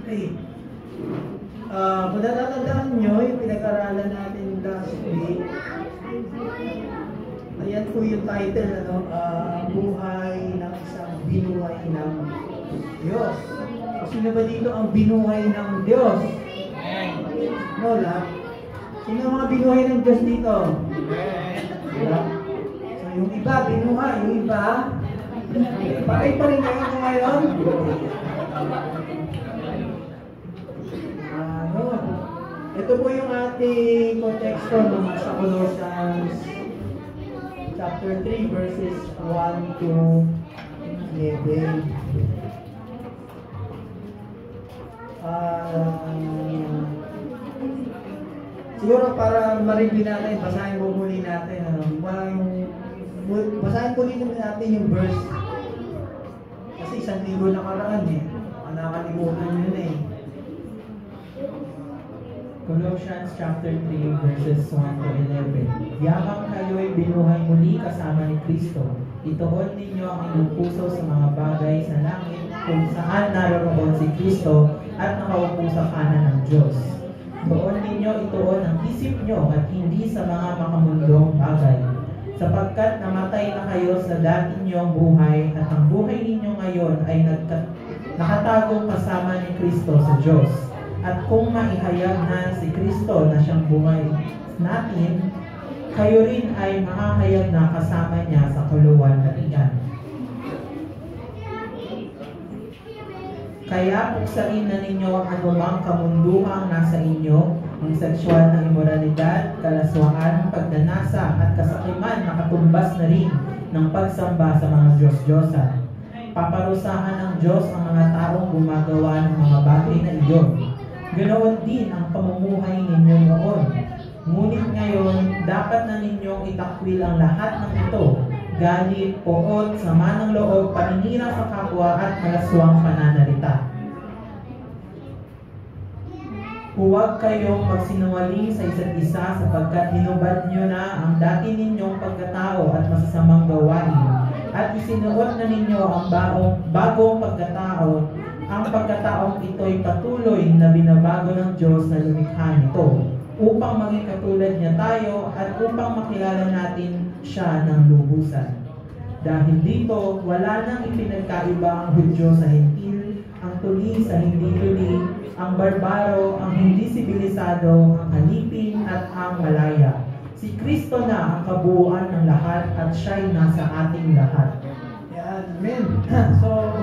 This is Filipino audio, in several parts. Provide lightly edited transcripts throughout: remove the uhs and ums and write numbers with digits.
Okay. Kung natatandaan nyo, yung pinag-aralan natin last week, ayan po yung title, buhay ng isang binuhay ng Diyos. So, sino ba dito ang binuhay ng Diyos? No, lang. Sino ang mga binuhay ng Diyos dito? Wala. So, yung iba, binuhay. Yung iba, patay pa rin kayo ngayon. Ito po yung ating konteksto sa Colossians chapter 3 verses 1 to 11. Siguro para ma-review natin, basahin mo muli natin. Basahin muli natin yung verse. Kasi 1 linggo nakaraan nakalimutan yun Colossians chapter 3 verses 1 to 11. Yamang kayo'y binuhay muli kasama ni Kristo. Ituon ninyo ang inyong puso sa mga bagay sa langit kung saan naroroon si Kristo at nakaupo sa kanan ng Diyos. Doon ninyo ituon ang isip nyo at hindi sa mga makamundong bagay. Sapagkat namatay na kayo sa dati ninyong buhay at ang buhay ninyo ngayon ay nakatagong kasama ni Kristo sa Diyos. At kung maihayag na si Kristo na siyang buhay natin, kayo rin ay makahayag na kasama niya sa kaluwalhatian. Kaya puksain na ninyo ang anumang kamunduhang nasa inyo, ang sexual na imoralidad, kalaswaan, pagdanasa at kasakiman na katumbas na rin ng pagsamba sa mga Diyos-Diyosan. Paparusahan ng Diyos ang mga taong gumagawa ng mga bagay na iyon. Ganoon din ang pamumuhay ninyo noon. Ngunit ngayon, dapat na ninyong itakwil ang lahat ng ito: galit, poot, sama ng loob, paninira sa kapwa at malaswang pananalita. Huwag kayong magsinungaling sa isa't isa sapagkat hinubad nyo na ang dati ninyong pagkatao at masasamang gawain at isinuot na ninyo ang bagong pagkatao. Ang pagkataong ito'y patuloy na binabago ng Diyos na lumikha nito upang maging katulad niya tayo at upang makilala natin siya ng lubusan. Dahil dito, wala nang ipinagkaiba ang Hudyo sa Hentil, ang tuli sa hindi tuli, ang barbaro, ang hindi sibilisado, ang halipin at ang malaya. Si Kristo na ang kabuuan ng lahat at siya'y nasa ating lahat. Yan, amen. So,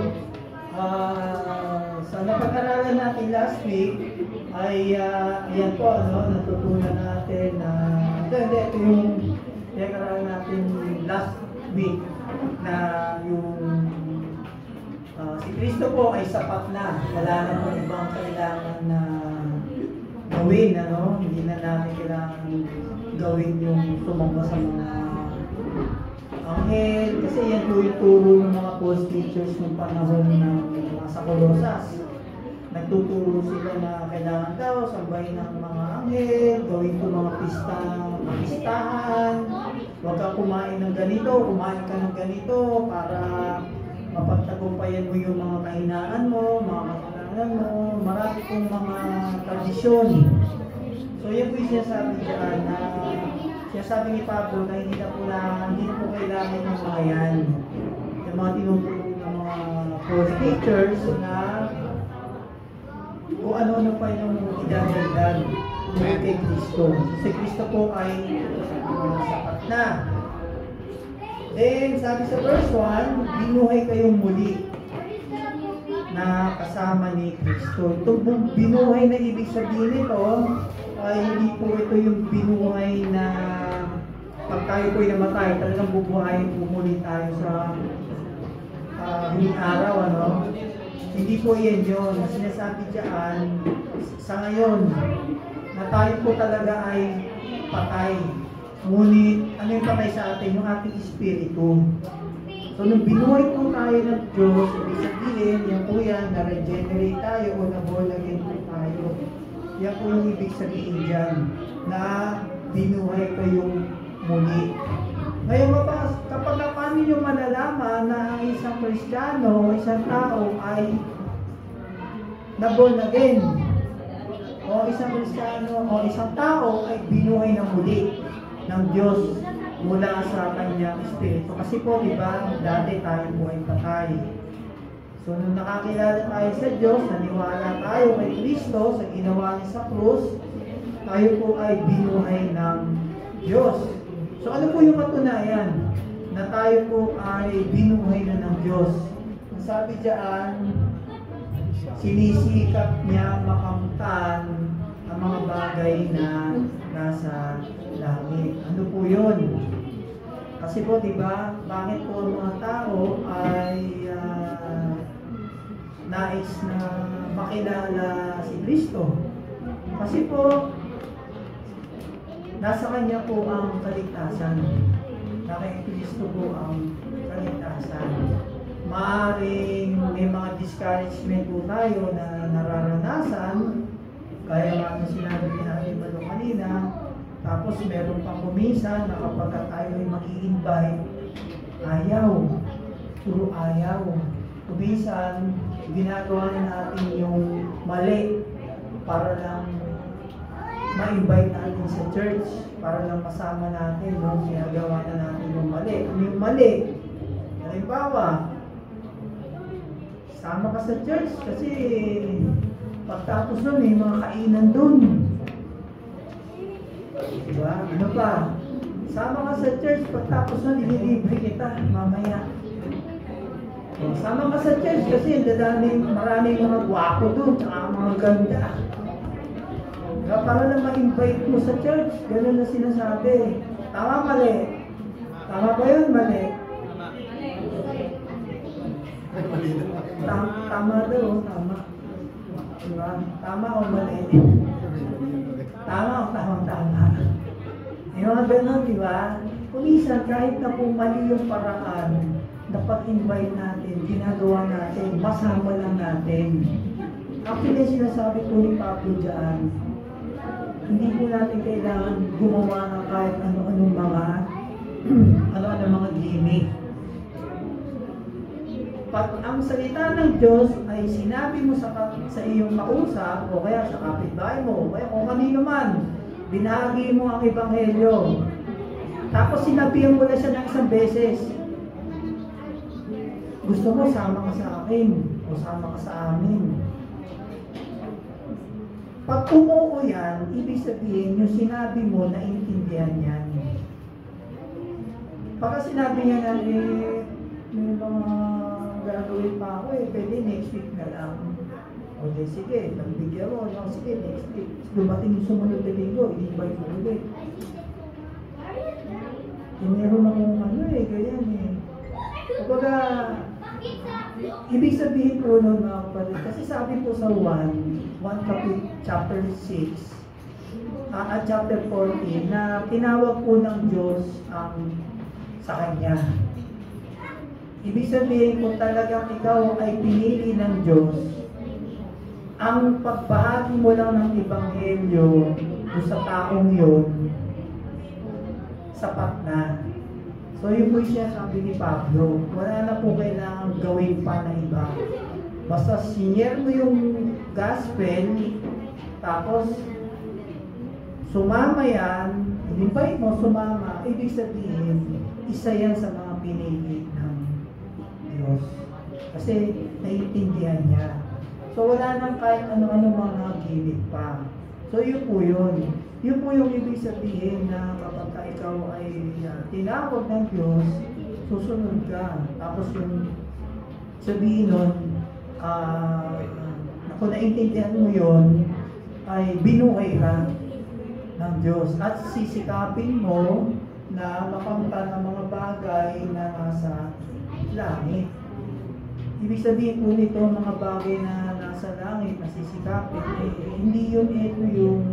sa napag-aralan natin last week ay yan po, natutunan natin na ito yung pinag-aralan natin last week na yung si Kristo po ay sapat na, wala na po ibang kailangan na gawin, hindi na natin kailangan gawin yung sumamba sa mga anghel, kasi yan po yung turo ng mga false teachers ng panahon ng sa Colosas. Nagtuturo sila na kailangan daw sambahin ng mga anghel, gawin ko mga pistahan, huwag ka kumain ng ganito, kumain ka ng ganito para mapagtagumpayan mo yung mga kahinaan mo, mga kasalanan mo, marami pong mga tradisyon. So yan po yung sinasabi dyan na sinasabi ni Pablo na hindi na po kailangan ng mga yan. Yung mga tinuturo ng mga false teachers na kung ano-ano pa yung idadagdag kay Kristo. Si Kristo po ay sapat na. Then, sabi sa verse 1, binuhay kayong muli na kasama ni Kristo. Itong binuhay na ibig sabihin nito ay hindi po ito yung binuhay na pag tayo po'y namatay, talagang bubuhayin po muli tayo sa huling araw, Hindi po yan yun. Sinasabi dyan, sa ngayon, na tayo po talaga ay patay. Ngunit, ano yung patay sa atin? Yung ating espiritu. So, nung binuhay po tayo ng Diyos, ibig sabihin, yan po yan, na-regenerate tayo o na-born again po tayo. Yan po yung ibig sabihin dyan, na binuhay kayong muli. Ngayon, kapag paano nyo malalaman na ang isang Kristiyano o isang tao ay na born again. O isang Kristiyano o isang tao ay binuhay ng muli ng Diyos mula sa kanyang espiritu. Kasi po, di ba, dati tayo po ay patay. So, nung nakakilala tayo sa Diyos, naniwala tayo kay Kristo sa ginawa niya sa krus, tayo po ay binuhay ng Diyos. So, ano po yung katunayan na tayo po ay binuhay na ng Diyos? Ang sabi diyan, sinisikap niya makamtan ang mga bagay na nasa langit. Ano po yun? Kasi po, di ba, bakit po ang mga tao ay nais na makilala si Kristo? Kasi po, nasa Kanya po ang kaligtasan. Na kay Kristo po ang kaligtasan. Maaring may mga discouragement po tayo na nararanasan, kaya nga sinabi natin ba kanina, tapos meron pang kuminsan na kapag tayo ay mag-i-invite, ayaw, puro ayaw. Kuminsan, ginagawa na natin yung mali para lang ma-invite natin sa church, para lang kasama natin, no? Ginagawa na natin yung mali. Kung yung mali, halimbawa, sama ka sa church kasi pagtapos nun may mga kainan dun. Diba? Ano pa? Sama ka sa church, pagtapos nun ililibre kita mamaya. Sama ka sa church kasi maraming mga gwapo dun, tsaka mga ganda. Diba? Para lang ma-invite mo sa church, ganun na sinasabi. Tama, mali? Tama ba yun, mali? Tama daw, tama. Diba? Tama o mali? Tama o tama. Yung mga ganun, diba? Kung minsan, kahit na kung mali yung paraan na pag-invite natin, ginagawa natin, masama lang natin. Actually, sinasabi po ni Pablo dyan, hindi po natin kailangan gumawa ng kahit ano-anong mga gimmick. Pag ang salita ng Diyos ay sinabi mo sa iyong kausap, o kaya sa kapitbahay mo, o kaya kung kanino man, binahagi mo ang ebanghelyo. Tapos sinabihan mo na siya ng isang beses. Gusto mo, sama ka sa akin, o sama ka sa amin. Pag umuo yan, ibig sabihin, yung sinabi mo, naintindihan yan. Pagka sinabi niya na, may mga gagawin pa ako pwede next week na lang. O di sige, nagbigyan mo, sige, next week. Dumating yung sumunod na linggo, i-invite mo ulit. Meron akong ganyan Kapag ibig sabihin po nun mga kapatid, kasi sabi po sa 1 chapter 6, at chapter 14, na tinawag po ng Diyos sa Kanya. Ibig sabihin kung talagang ikaw ay pinili ng Diyos, ang pagbahagi mo lang ng ebanghelyo sa taong yun, sapat na. So yun po siya sabi ni Pablo, wala na po kailangan gawin pa na iba. Basta sinyer mo yung gospel, tapos sumama yan, invite mo, sumama, ibig sabihin, isa yan sa mga pinili ng Diyos. Kasi naiintindihan niya. So wala nang kahit ano-ano mga gimmick pa. So yun po yun. Yun po yung ibig sabihin na kapag ikaw ay tinawag ng Diyos, susunod ka. Tapos yung sabihin nun, kung naintindihan mo yun, ay binuhay ka ng Diyos. At sisikapin mo na makamtan ang mga bagay na nasa langit. Ibig sabihin po nito, mga bagay na nasa langit na sisikapin, hindi yun ito yung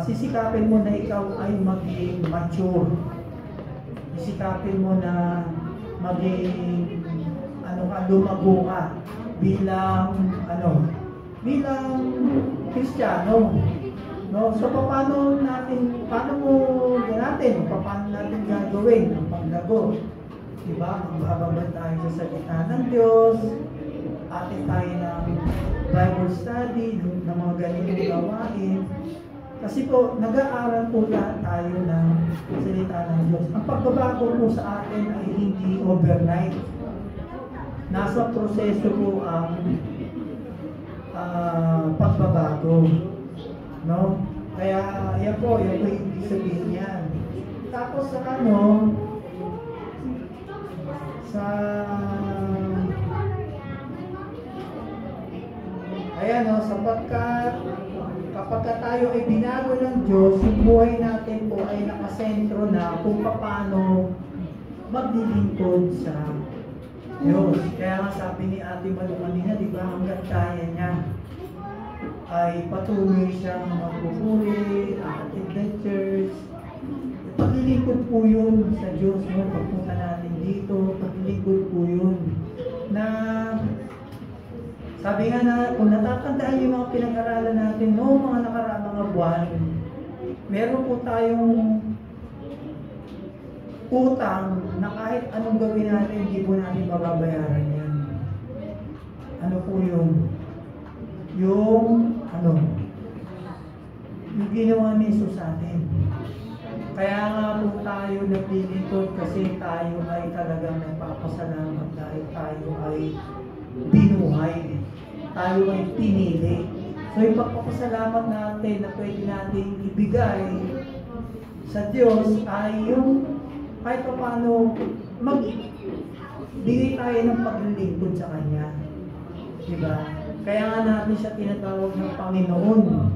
sisikapin mo na ikaw ay maging mature. Sisikapin mo na maging lumago ka bilang Kristiyano. No? So paano natin gagawin ang paglago? Diba? Magbababad tayo sa salita ng Diyos, atin tayo ng Bible study, ng mga ganitong gawain. Kasi po, nag-aaral po lahat tayo ng salita ng Diyos. Ang pagbabago po sa atin ay hindi overnight. Nasa proseso po ang pagbabago. No? Kaya, yan po yung ibig sabihin niyan. Tapos sa ayan o, sapagkat kapag tayo ay binago ng Diyos, yung buhay natin po ay nakasentro na kung paano maglilingkod sa Diyos. Kaya nga sabi ni Ate Malu kanina, di ba, hanggat kaya niya ay patuloy siyang magpupuri, aatid ng church. Paglilingkod po yun sa Diyos, no? Pagpunta natin dito, paglilingkod po yun. Na sabi nga na, kung natatandaan yung mga pinag-aralan natin, no, mga nakaraang mga buwan, meron po tayong utang na kahit anong gawin natin, hindi po natin mababayaran yan. Ano po yun? Yung ginawa ni Jesus sa atin. Kaya nga po tayo naglilingkod kasi tayo ay talagang nagpapasalamat dahil tayo ay binuhay. Tayo ay pinili. So yung pagpapasalamat natin na pwede natin ibigay sa Diyos ay yung kahit pa paano magbigay tayo ng paglilingkod sa Kanya. Diba? Kaya nga natin siya tinatawag ng Panginoon.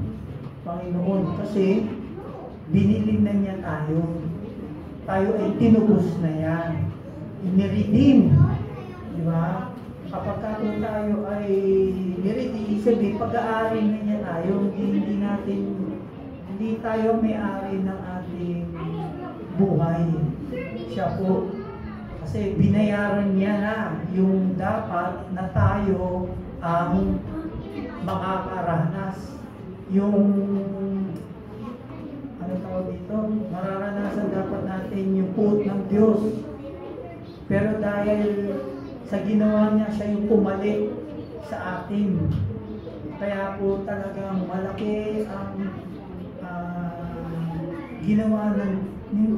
Panginoon kasi binili na niya tayo. Tayo ay tinubos na yan. Iniredeem. Diba? Kapag tayo ay niredeem, sabi, pag-aari na niya tayo. Hindi tayo may-ari ng ating buhay. Siya po. Kasi binayaran niya na yung dapat na tayo ang makakaranas. Yung mararanasan dapat natin yung quote ng Diyos. Pero dahil sa ginawa niya, siya yung pumalit sa atin. Kaya po talagang malaki ang ginawa ng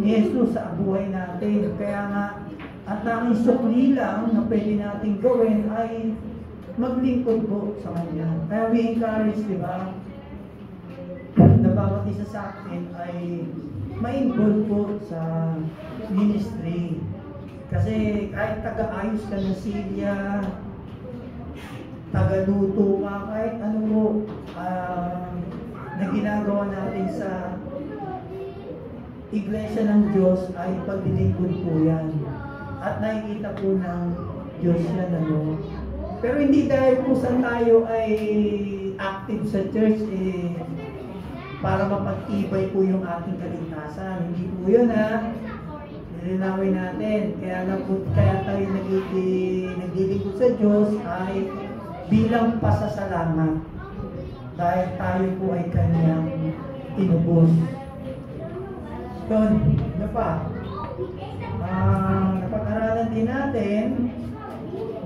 Jesus sa buhay natin. Kaya nga, at tanging sukli lang na pwede natin gawin ay maglingkod po sa Kanya. Kaya we encourage, di ba? Na bawat isa sa atin ay ma-involve po sa ministry. Kasi kahit taga-ayos ka ng silya, taga-luto ka, kahit ano po na ginagawa natin sa Iglesia ng Diyos ay paglilingkod po yan. At nakikita po ng Diyos yan, ano. Pero hindi dahil po saan tayo ay active sa church, para mapag-ibay po yung ating kaligtasan. Hindi po yun, ha. Nilinawin natin. Kaya tayo naglilingkod sa Diyos ay bilang pasasalamat. Dahil tayo po ay Kanyang tinubos. Yun, ano pa? Napag-aralan din natin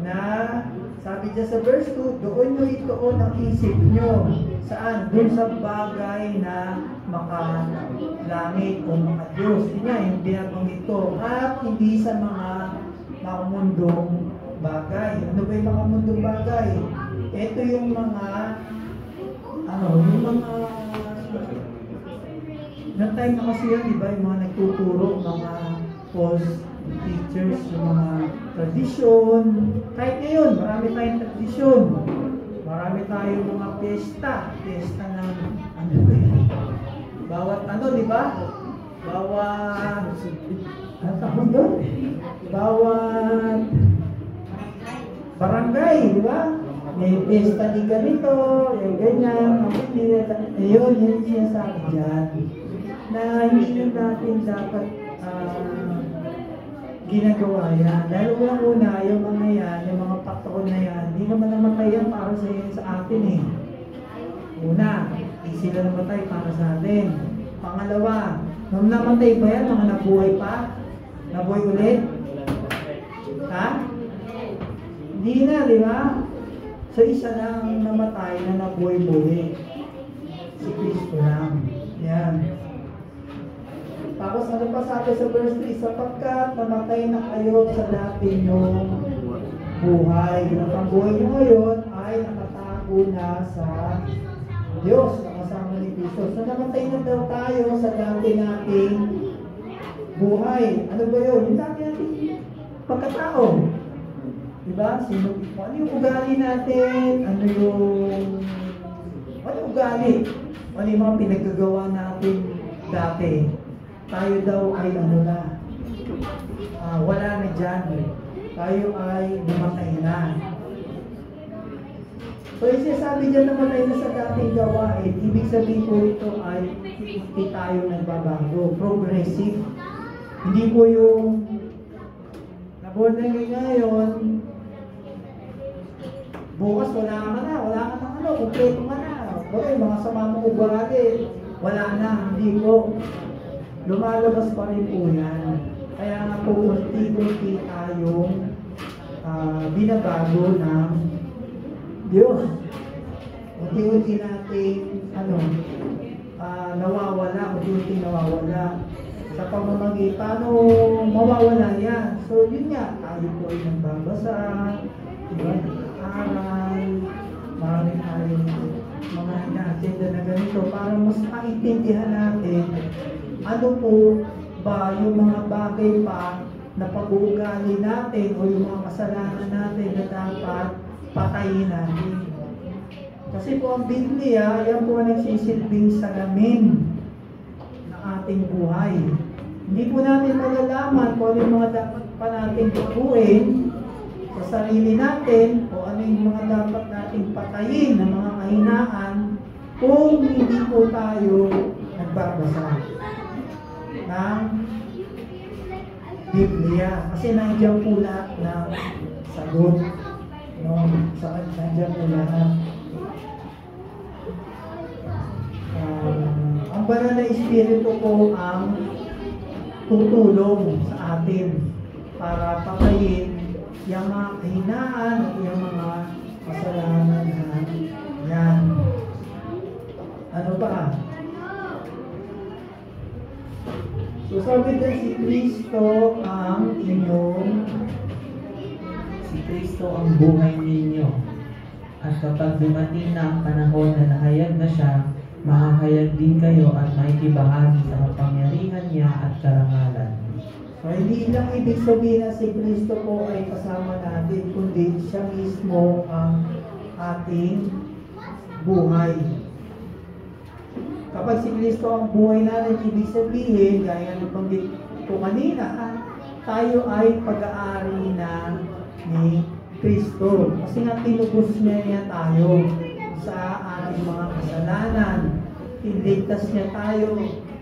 na sabi dyan sa verse 2, doon nyo ituon ang isip nyo. Saan? Doon sa bagay na makalangit o makadiyos. Yun nga, yung binabanggit ko. At hindi sa mga makamundong bagay. Ano ba yung makamundong bagay? Ito yung mga ng time na kasi yan, di ba? Yung mga nagtuturo, mga false teachers, yung mga tradisyon. Kahit ngayon, marami tayong tradisyon. Marami tayong mga piyesta ng bawat di ba? Bawat bawat barangay, di ba? May piyesta di ganito, yung ganyan, yun sinasabi dyan. Na hindi natin dapat ginagawa yan. Dahil unang-una, yung mga yan, yung mga patron na yan, hindi naman namatay yan para sa atin eh. Una, hindi sila namatay para sa atin. Pangalawa, nung namatay pa yan, mga nabuhay pa? Nabuhay ulit? Ha? Hindi na, di ba? So isa lang namatay na nabuhay muli. Si Kristo lang. Yan. Tapos ano pa sabi sa verse 3? Sapagkat namatay na kayo sa dati nyong buhay. Ang buhay nyo ngayon ay nakatago na sa Diyos, nakasama ni Kristo. So namatay na daw tayo sa dati nating buhay. Ano ba yun? Yung dati nating pagkatao. Diba? Ano yung ugali natin? Ano yung ugali? Ano yung mga pinagagawa natin dati? Tayo daw ay ano na, wala na dyan. Tayo ay namatay na. So yung sinasabi dyan namatay na sa dating gawain, ibig sabihin po ito ay hindi tayo nagbabago. Progressive. Hindi po yung naborn na ngayon, bukas wala ka na, kumpleto ka na. Okay, mga sama mo ugali, wala na, hindi po. Lumalabas pa rin po yan. Kaya nga po, unti-unti tayong binabago ng Diyos. Unti-unti natin, nawawala. Sa pamamagi, paano mawawala yan? So, yun nga, tayo po ay nagbabasa, diba, nag-aaral, maraming tayong mga ina-agenda na ganito para mas maintindihan natin ano po ba yung mga bagay pa na pag-uugali natin o yung mga kasalanan natin na dapat patayin natin. Kasi po ang Biblia, yan po ang nagsisilbing salamin ng ating buhay. Hindi po natin malalaman kung ano yung mga dapat pa natin bukuin sa sarili natin o ano yung mga dapat nating patayin ng mga kahinaan kung hindi po tayo nagbabasa ng Biblia. Kasi nandiyan po lahat ng sagot. Nandiyan po lahat. Ang banal na Espiritu po ang tutulong sa atin para patayin yung mga kahinaan at yung mga kasalanan na yan. Ano pa? So sabi din si Kristo ang buhay ninyo. At kapag dumating na ang panahon na nahayag na siya, mahahayag din kayo at makikibahagi sa kapangyarihan niya at karangalan. So hindi lang ibig sabihin na si Kristo po ay kasama natin, kundi siya mismo ang ating buhay. Kapag si Kristo ang buhay natin, ibig sabihin, gaya ng banggit ko kanina, tayo ay pag-aari na ni Kristo. Kasi nga tinubos niya tayo sa ating mga kasalanan. Iligtas niya tayo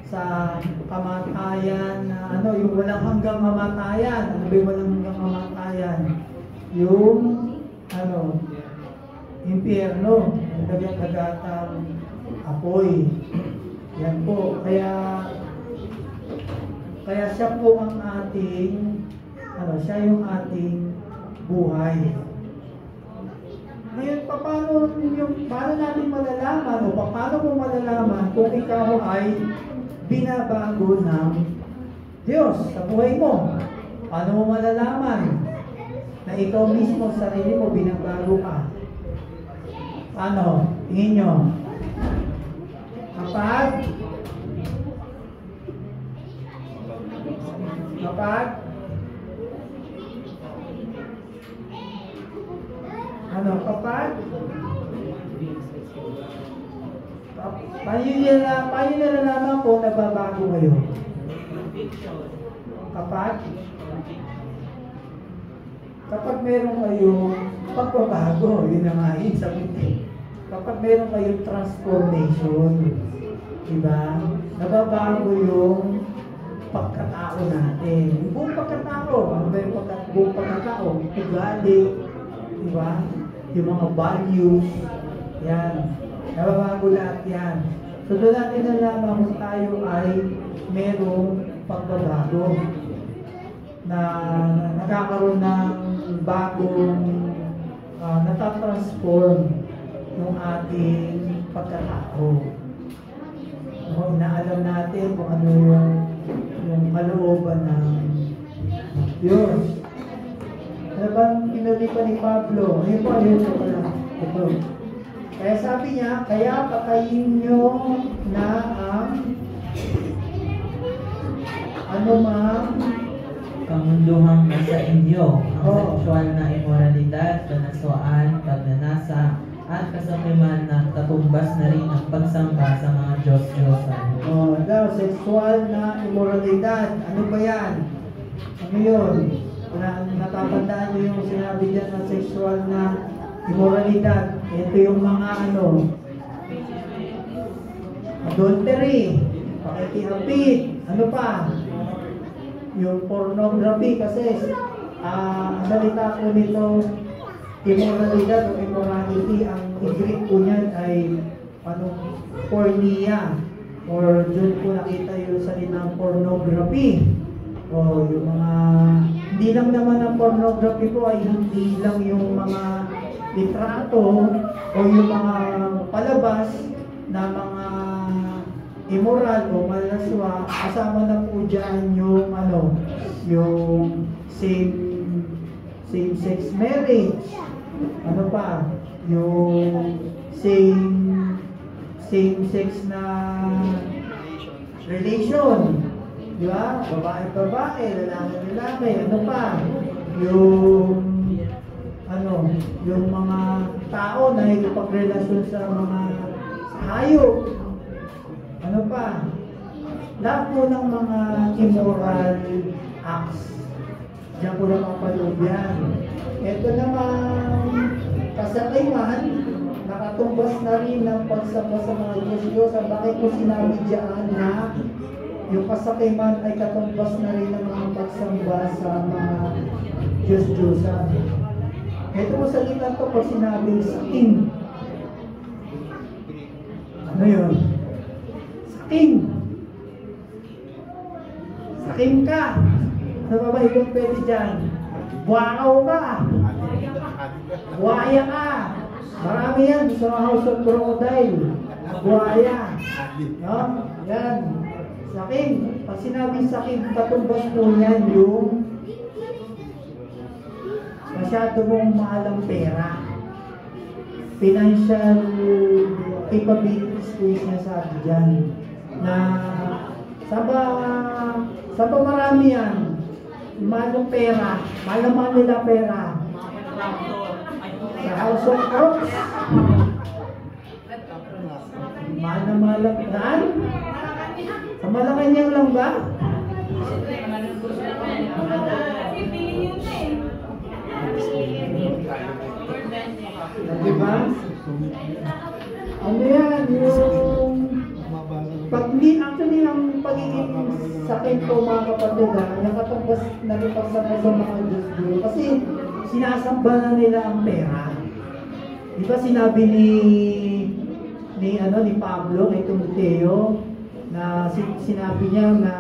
sa kamatayan na yung walang hanggang kamatayan. Ano ba yung walang hanggang kamatayan? Yung impyerno, ang dagat-dagatang apoy. Yan po. Kaya siya po ang ating siya yung ating buhay. Ngayon, paano natin malalaman o paano mo malalaman kung ikaw ay binabago ng Diyos sa buhay mo? Paano mo malalaman na ikaw mismo sa sarili mo binabago ka? Paano? Tingin nyo. Kapag paano nalalaman po nagbabago kayo? Kapag meron kayong pagbabago, yun ang ahin sa puti. Kapag meron kayong transformation, diba? Nababago yung pagkatao natin. Yung buong pagkatao, ano ba yung buong pagkatao? Ugali, diba? Yung mga values, yan. Nababago lahat yan. So doon natin nalaman kung tayo ay merong pagbabago na nakakaroon ng bagong natatransform yung ating pagkatao. Inaalam natin kung ano yung kalooban ng Diyos. Ano bang pinuli pa ni Pablo? Ayun po pala. Ito. Kaya sabi niya, kaya patayin nyo na ang anumang kamunduhang nasa inyo, ang sexual na immoralidad, panaswaan, pagnanasa, at kasakiman na katumbas na rin ang pagsamba sa mga Diyos-Diyosan. Sexual na immoralidad. Ano ba yan? Ano yun? Natatandaan nyo yung sinabi dyan ng sexual na immoralidad. Ito yung mga adultery, pakikihapit, ano pa? Yung pornography kasi ang salita ko nito immoralidad o immorality, ang Greek po niyan ay pornea, or doon po nakita yung salitang pornography. O yung mga, hindi lang naman ang pornography po ay hindi lang yung mga litrato o yung mga palabas na mga immoral o malaswa, kasama na po dyan yung yung same-sex marriage, ano pa, yung same-sex na relation, di ba? Babae-babae, lalaki-lalaki, ano pa, yung mga tao na nagpagrelasyon sa mga hayop, ano pa, lahat po ng mga immoral acts, diyan po lang mapaloob yan. Ito naman, kasakiman, nakatumbas na rin ng pagsamba sa mga Diyos-Diyos. Bakit po sinabi diyan na yung kasakiman ay katumbas na rin ng mga pagsamba sa mga Diyos-Diyosan? Ito po salita to pag sinabi saking. Ano yun? Saking. Saking ka. Ano ba ibang pwede dyan? Buakaw ka. Buhaya ka. Marami yan sa House of Crocodile. Buhaya. No? Yan. Saking. Pag sinabing saking, katumbas po yan yung masyado mong mahal ang pera. Financial capabilities po yung sinasabi dyan. Na sa ba marami yan? Mahal ang pera. Mahal nila pera. Sa House of Crooks. Mahal ang pera. Sa Malacanang lang ba? Diba? Ano yan? Yung actually ang pagiging sakit ko mga kapatid, nakatumbas na rin pagsama sa mga Diyos-Diyo kasi sinasamba na nila ang pera. Di ba sinabi ni Pablo kay Timoteo na sinabi niya na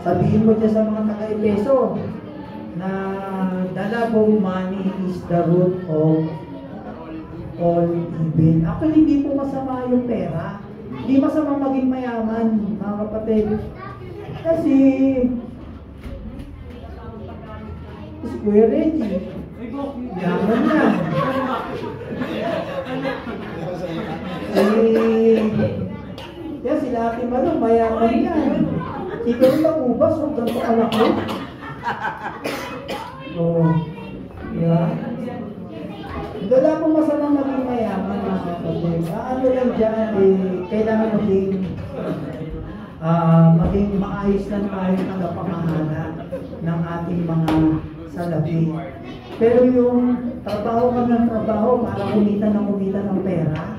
sabihin mo dyan sa mga taga-Efeso na the love of money is the root of all evil. Actually, hindi po masama yung pera. Hindi masama maging mayaman, mga kapatid. Kasi Square Reggie, yaman na. Kaya sila Ate Malo, mayaman yan. Ito rin mag-ubas, huwag lang sa anak ko. Diba? Wala pong masamang maging mayaman, mga kapatid. Ano lang dyan, kailangan maging maayos lang tayo ng napamahala ng ating mga salapi. Pero yung trabaho ka ng trabaho para kumita ng pera,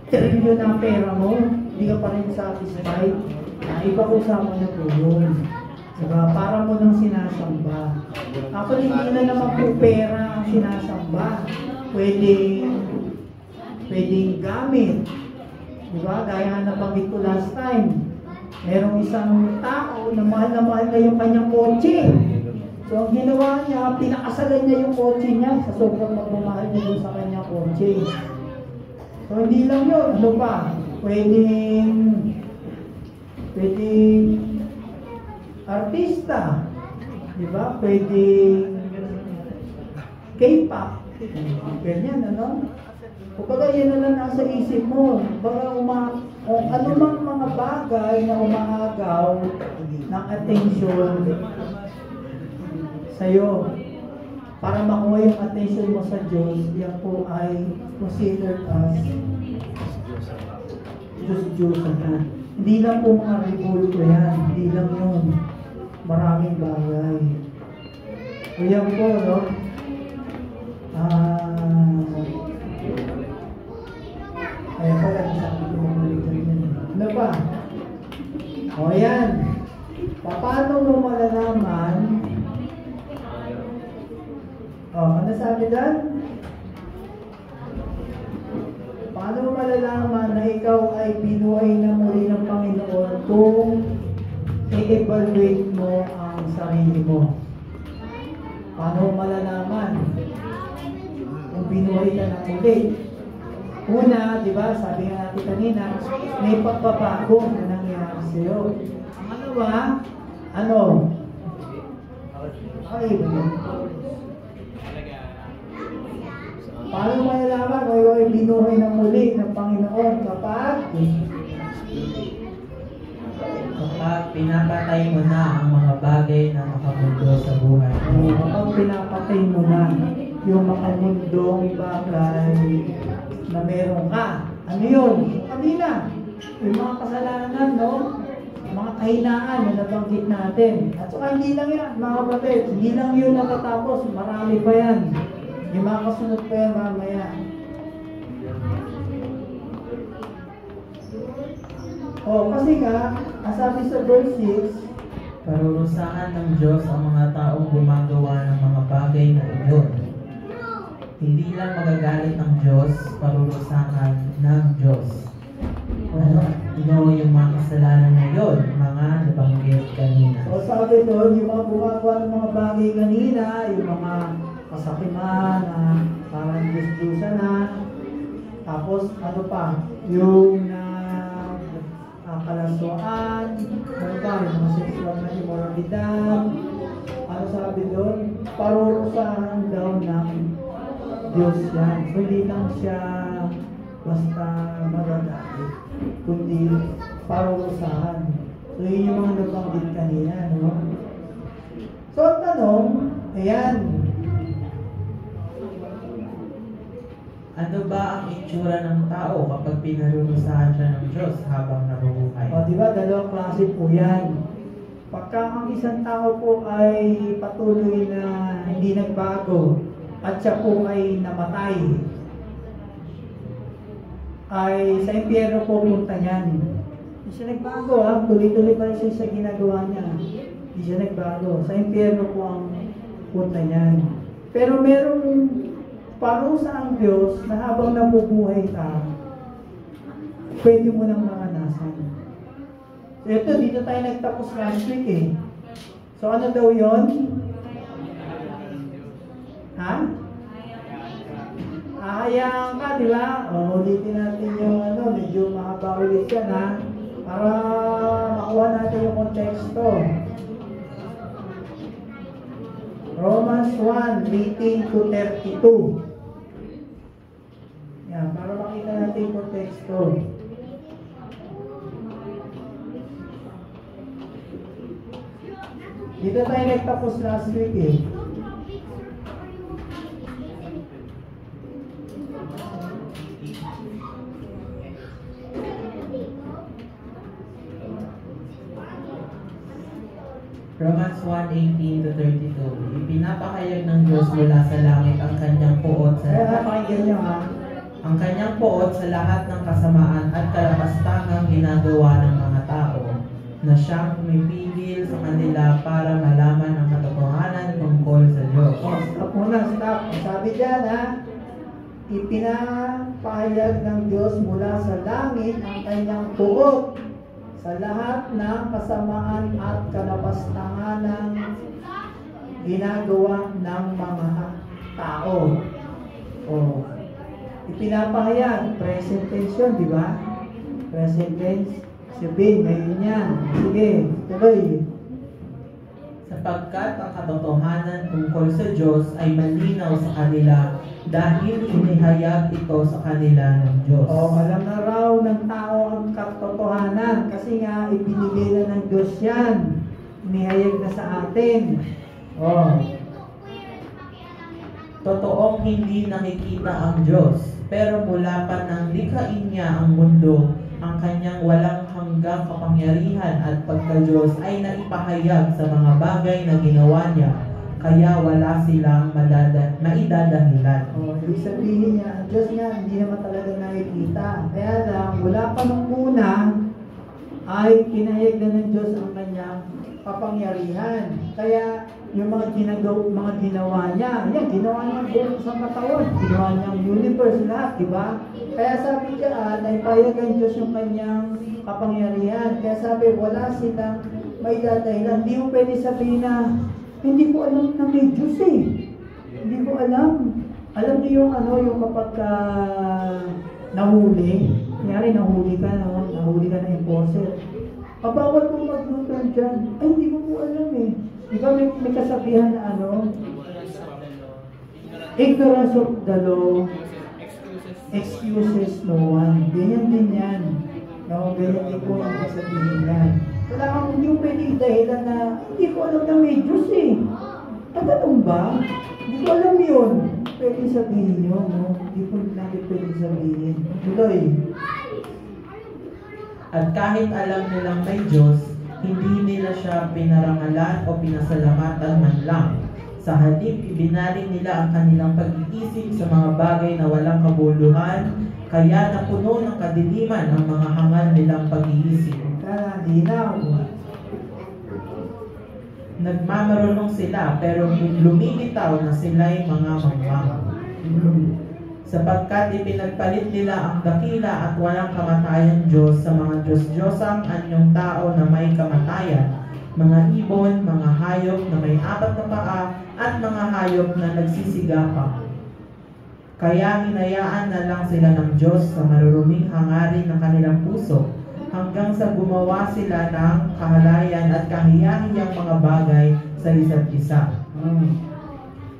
trilyon ang pera mo, hindi ka pa rin satisfied, iba ko sa mo na po yun. Diba? Para mo nang sinasamba. Actually, hindi na naman po pera ang sinasamba. Pwedeng gamit. Diba? Gaya na nabanggit ko last time. Merong isang tao na mahal na yung kanyang kotse. So ang ginawa niya, pinakasalan niya yung kotse niya sa sobrang magmamahal niya dun sa kanyang kotse. So hindi lang yun, ano pa? Pwedeng artista, di ba? Pwedeng K-pop, ganyan, ano? Kumbaga yun na lang nasa isip mo. Kumbaga kung ano mang mga bagay na umaagaw ng attention sa'yo, para makuha yung attention mo sa Diyos, yan po ay considered as Diyos-Diyosan na. Hindi lang po mga rebulto yan, hindi lang yun. Maraming bagay. O yan po, no? Kaya pala, sabi ko mamalitan yan. Ano ba? O yan. Paano mo malalaman? Ano sabi dyan? Paano mo malalaman na ikaw ay binuhay na muli ng Panginoon kung i-evaluate mo ang sarili mo? Paano mo malalaman kung binuhay ka na muli? Una, di ba, sabi nga natin kanina, may pagbabago na nangyari sa'yo. Ang ano ba? Ano? Ay, paano malalaman kung ikaw ay binuhay na muli ng Panginoon kapag pinapatay mo na ang mga bagay na makamundo sa buhay mo. Kapag pinapatay mo na yung makamundong bagay na meron ka. Ano yun? Kanina, yung mga kasalanan, no? Mga kahinaan na nabanggit natin. At saka hindi lang yan, mga kapatid. Hindi lang yun natatapos. Marami pa yan. Yung mga kasunod pa yan mamaya. Kasi nga, ang sabi sa verse 6, parurusahan ng Diyos ang mga taong gumagawa ng mga bagay na iyon. Hindi lang magagalit ng Diyos, parurusahan ng Diyos. Yung mga kasalanan na yun, mga nabanggit kanina. So sabi doon, yung mga gumagawa ng mga bagay kanina, yung mga kasakiman na parang Diyos-Diyosan na, tapos ano pa, yung kalaswaan, ano pa, yung mga sexual na immoralidad, ano sabi doon, parurusahan daw ng Diyos yan. So hindi lang siya basta magagalit, kundi parurusahan. So yun yung mga nabanggit kanina, no? So ang tanong, ayan, ano ba ang itsura ng tao kapag pinarurusahan siya ng Diyos habang nabubuhay? di ba, dalawang klase po yan. Pagka ang isang tao po ay patuloy na hindi nagbago at siya po ay namatay, ay sa impyerno po punta niyan. Hindi siya nagbago, tuloy-tuloy pa siya sa ginagawa niya. Hindi siya nagbago. Sa impyerno po ang punta niyan. Pero merong parusa ang Diyos na habang nabubuhay ka, pwede mo nang maranasan. So ito, dito tayo nagtapos last week eh. So ano daw yon? Ahayaan ka, di ba? Ulitin natin yung medyo mahaba ulit yan para makuha natin yung konteksto. Romans 1:18-32. Yan, para makita natin yung konteksto. Dito tayo nagtapos last week eh. Romans 1:18-32. Ipinapahayag ng Diyos mula sa langit ang kanyang puot sa ang kanyang puot sa lahat ng kasamaan at kalapastangang ginagawa ng mga tao, na siyang pumipigil sa kanila para malaman ang katotohanan tungkol sa Diyos. Stop muna, stop. Sabi dyan ipinapahayag ng Diyos mula sa langit ang kanyang puot sa lahat ng kasamaan at kalapastangan ng ginagawa ng mga tao. O, ipinapahayag, present tense yun, di ba? Present tense, sabihin, ngayon yan. Sige, tuloy. Sapagkat ang katotohanan tungkol sa Diyos ay malinaw sa kanila dahil inihayag ito sa kanila ng Diyos. O, alam na raw ng tao ang katotohanan kasi nga ibinigay na ng Diyos yan. Inihayag na sa atin. O, Totoong hindi nakikita ang Diyos, pero mula pa nang likhain niya ang mundo, ang kanyang walang hanggang kapangyarihan at pagka-Diyos ay naipahayag sa mga bagay na ginawa niya, kaya wala silang maidadahilan. o, ibig sabihin niya, ang Diyos nga hindi naman talaga nakikita. Kaya lang, wala pa nung una ay kinahayag na ng Diyos ang kanyang kapangyarihan. Kaya yung mga ginawa niya, yan, ginawa niya buong sa katawan, ginawa niya ang universe lahat, di ba? Kaya sabi niya, naipahayag ang Diyos yung kanyang kapangyarihan. Kaya sabi, wala silang may dadahilan. Hindi mo pwede sabihin na, hindi ko alam na may Diyos eh. Hindi ko alam. Alam niyo yung yung kapag nahuli, kunyari nahuli ka na enforcer. Bawal mo mag-lutang dyan. Ay, hindi ko po alam eh. Di ba may kasabihan na ignorance of the law excuses no one. Ganyan din yan. No, ganyan din po ang kasabihin yan. Wala kang hindi mo pwede dahilan na hindi ko alam na may Diyos eh. Tatanong ba? Hindi ko alam yun. Pwede sabihin yun, no? Hindi ko natin pwede sabihin. Tuloy. At kahit alam nilang may Diyos, hindi nila siya pinarangalan o pinasalamatan man lang. Sa halip, ibinaling nila ang kanilang pag-iisip sa mga bagay na walang kabuluhan, kaya napuno ng kadiliman ang mga hangal nilang pag-iisip. Kaya linaw. Nagmamarunong sila, pero lumilitaw na sila'y mga mangmang. Sapagkat ipinagpalit nila ang dakila at walang kamatayan Diyos sa mga Diyos-Diyosang anyong tao na may kamatayan, mga ibon, mga hayop na may 4 na paa, at mga hayop na nagsisigapang. Kaya hinayaan na lang sila ng Diyos sa maruruming hangarin ng kanilang puso, hanggang sa gumawa sila ng kahalayan at kahiyahiyang mga bagay sa isa't isa.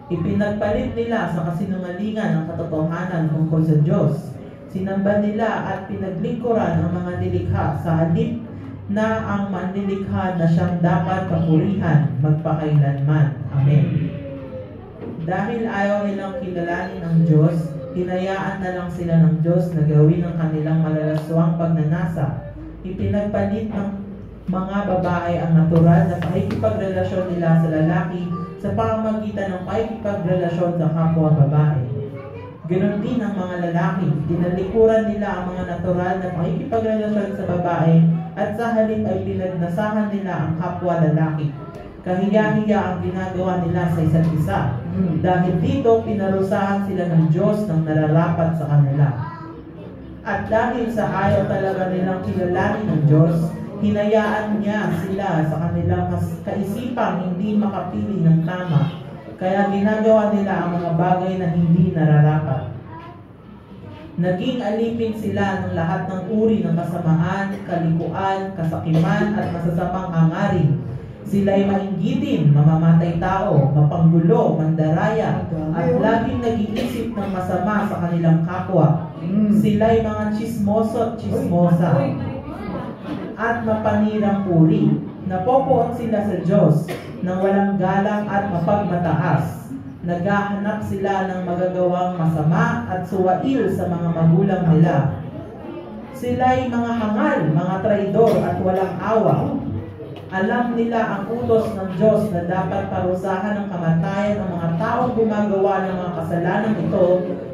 Ipinagpalit nila sa kasinungalingan ang katotohanan tungkol sa Diyos. Sinamba nila at pinaglingkuran ang mga nilikha sa halip na ang manlilikha na siyang dapat papurihan magpakailanman. Amen. Dahil ayaw nilang kilalanin ang Diyos, hinayaan na lang sila ng Diyos na gawin ang kanilang malalaswang pagnanasa. Ipinagpalit ng mga babae ang natural na pakikipagrelasyon nila sa lalaki sa pamamagitan ng pakikipagrelasyon sa kapwa babae. Ganon din ang mga lalaki, tinalikuran nila ang mga natural na pakikipagrelasyon sa babae at sa halip ay pinagnasahan nila ang kapwa lalaki. Kahiya-hiya ang ginagawa nila sa isa't isa. Dahil dito, pinarusahan sila ng Diyos ng nararapat sa kanila. At dahil sa ayaw talaga nilang kilalanin ng Diyos, hinayaan niya sila sa kanilang kaisipang hindi makapili ng tama. Kaya ginagawa nila ang mga bagay na hindi nararapat. Naging alipin sila ng lahat ng uri ng kasamaan, kalikuan, kasakiman at masasamang hangarin. Sila'y mainggitin, mamamatay tao, mapanggulo, mandaraya, at laging nag-iisip ng masama sa kanilang kapwa. Sila'y mga chismoso at chismosa, at mapanirang puri. Napopoon sila sa Diyos nang walang galang at mapagmataas. Naghahanap sila ng magagawang masama at suwail sa mga magulang nila. Sila'y mga hangal, mga traidor at walang awa. Alam nila ang utos ng Diyos na dapat parusahan ng kamatayan ang mga taong gumagawa ng mga kasalanan ito,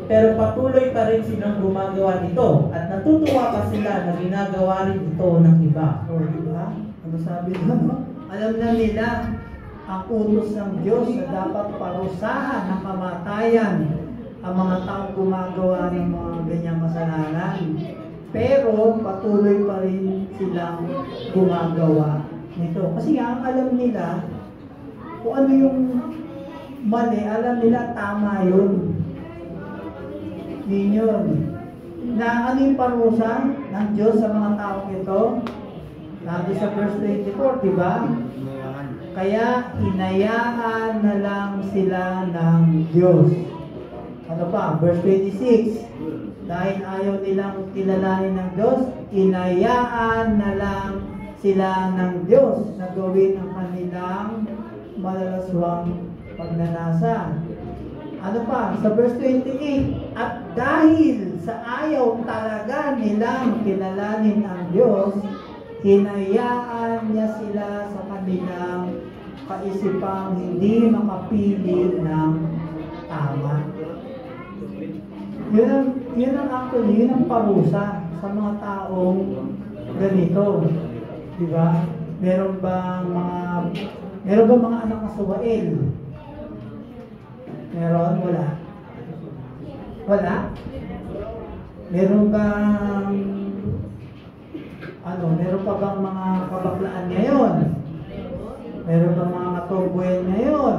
pero patuloy pa rin silang gumagawa nito at natutuwa pa sila na ginagawa rin ito ng iba. O, diba? Ano sabi doon? Alam na nila ang utos ng Diyos na dapat parusahan ng kamatayan ang mga taong gumagawa ng mga ganyang kasalanan. Pero patuloy pa rin silang gumagawa nito. Kasi nga, ang alam nila kung ano yung mali, alam nila tama yun. Yun. Na ano yung parusa ng Diyos sa mga taong ito? Sabi sa verse 24, di ba? Kaya inayaan na lang sila ng Diyos. Ano pa? Verse 26. Dahil ayaw nilang kilalanin ng Diyos, inayaan na lang sila ng Diyos na gawin ang kanilang malalaswang pagnanasa. Ano pa? Sa verse 28, at dahil sa ayaw talaga nilang kilalanin ang Diyos, hinayaan niya sila sa kanilang kaisipang hindi makapili ng tama. Yun ang parusa sa mga taong ganito. Diba? Meron ba mga anak na suwail? Meron? Wala? Wala? Meron bang meron pa bang mga kabaklaan ngayon? Meron ba mga maturbuyan ngayon?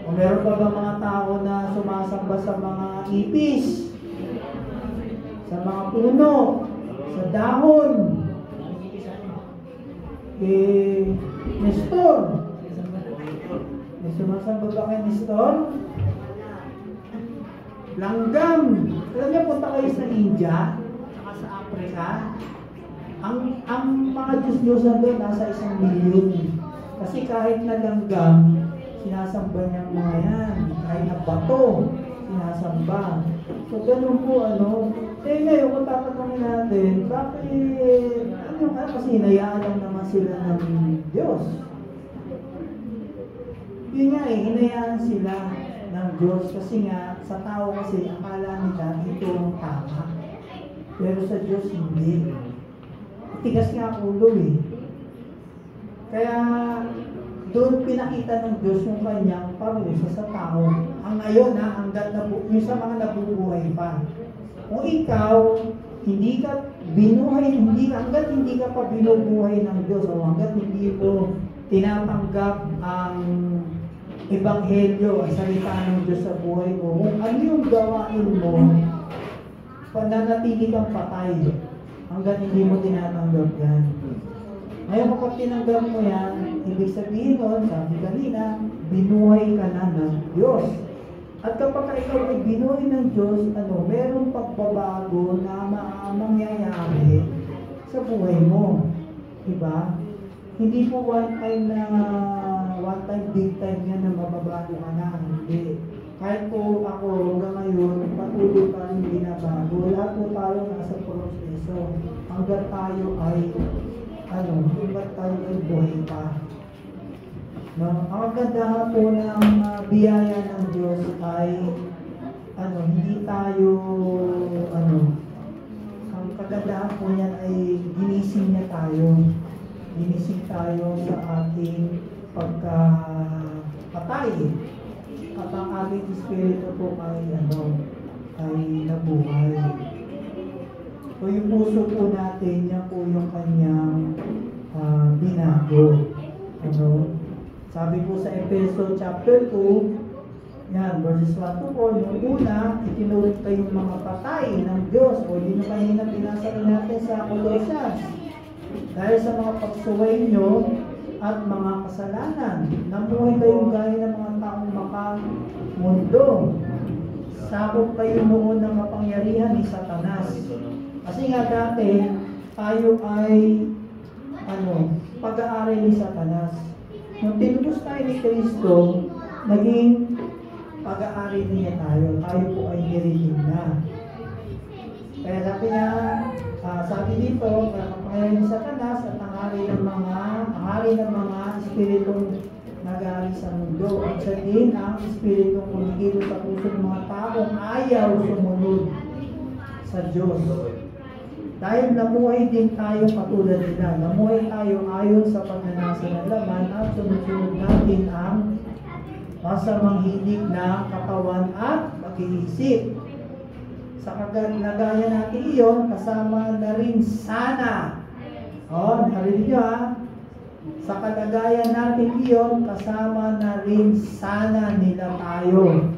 O meron pa bang mga tao na sumasamba sa mga ipis? Sa mga puno? Sa dahon? Nestor? May sumasamba ba kay Nestor? Langgam! Alam niyo, punta kayo sa India, saka sa Africa, ang mga Diyos-Diyosan doon nasa 1 milyon. Kasi kahit na langgam, sinasamba niyang mga yan. Kahit na bato, sinasamba. So, ganun po, ngayon, kung tatanungin natin, bakit, kasi hinayaan lang naman sila ng Diyos. Yun nga hinayaan sila ng Diyos kasi nga, sa tao kasi, akala nila ito ang tama. Pero sa Diyos, hindi. Tigas nga ulo Kaya doon pinakita ng Diyos yung kanyang parusa sa tao. Ang ngayon yung sa mga nabubuhay pa. Kung ikaw, hanggat hindi ka pa binubuhay ng Diyos o hanggat hindi mo tinatanggap ang ebanghelyo, ang salita ng Diyos sa buhay mo, kung ano yung gawain mo, pananatili kang patay. Hanggang hindi mo tinatanggap yan. Ngayon kapag tinanggap mo yan, ibig sabihin nun, sabi kanina, binuhay ka na ng Diyos. At kapag ikaw ay binuhay ng Diyos, merong pagbabago na mangyayari sa buhay mo. Diba? Hindi po one time big time yan na mababago ka na. Hindi. Kahit po ako hanggang ngayon, patuloy pa rin binabago. Lahat po tayo nasa proseso. Hanggang tayo ay buhay pa. No? Ang ganda po ng biyaya ng Diyos ay hindi tayo ang kagandahan po niyan ay ginising niya tayo. Ginising tayo sa ating pagkapatay. At ang ating espiritu po ay nabuhay. So yung puso po natin, yan po yung kanyang binago. Sabi po sa Efeso chapter 2, yan, verses 1 to 4, yung una, itinulit kayong mga patay ng Diyos. O hindi na kanina pinasa natin sa Colossians. Dahil sa mga pagsuway nyo at mga kasalanan, namuhay kayong gaya ng mga taong makamundo. Sakop kayo noon ng mapangyarihan ni Satanas. Kasi nga dati, tayo ay pag-aaral ni Satanas. Nung tinubos tayo ni Kristo, naging pag-aaral niya tayo. Tayo po ay nirinig na. Kaya sabi dito, kapangyarihan ni Satanas at ang hari ng mga espiritong nag-aari sa mundo. At sa din ang espiritong kumigilo sa puso ng mga taong ayaw sumunod sa Diyos. Dahil namuhay din tayo katulad nila. Namuhay tayo ayon sa pagnanasa ng laman at sunod-sunod natin ang masamang hilig na katawan at pag-iisip. Sa kagaya natin iyon, kasama na rin sana. Narinig nyo sa kalagayan natin iyon, kasama na rin sana nila tayo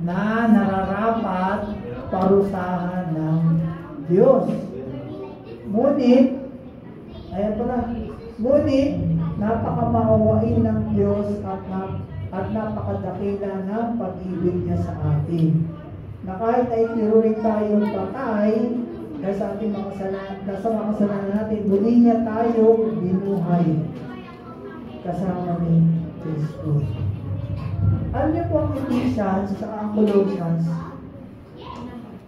na nararapat parusahan ng Diyos. Ngunit, ayan pala, ngunit, napakamaawain ng Diyos at napakadakila ng pag-ibig niya sa atin. Na kahit ay tinuring tayong patay, dahil sa ating mga kasalanan natin, muli niya tayo binuhay kasama ni Kristo. Alam niyo po ang Ephesians sa ang Colossians,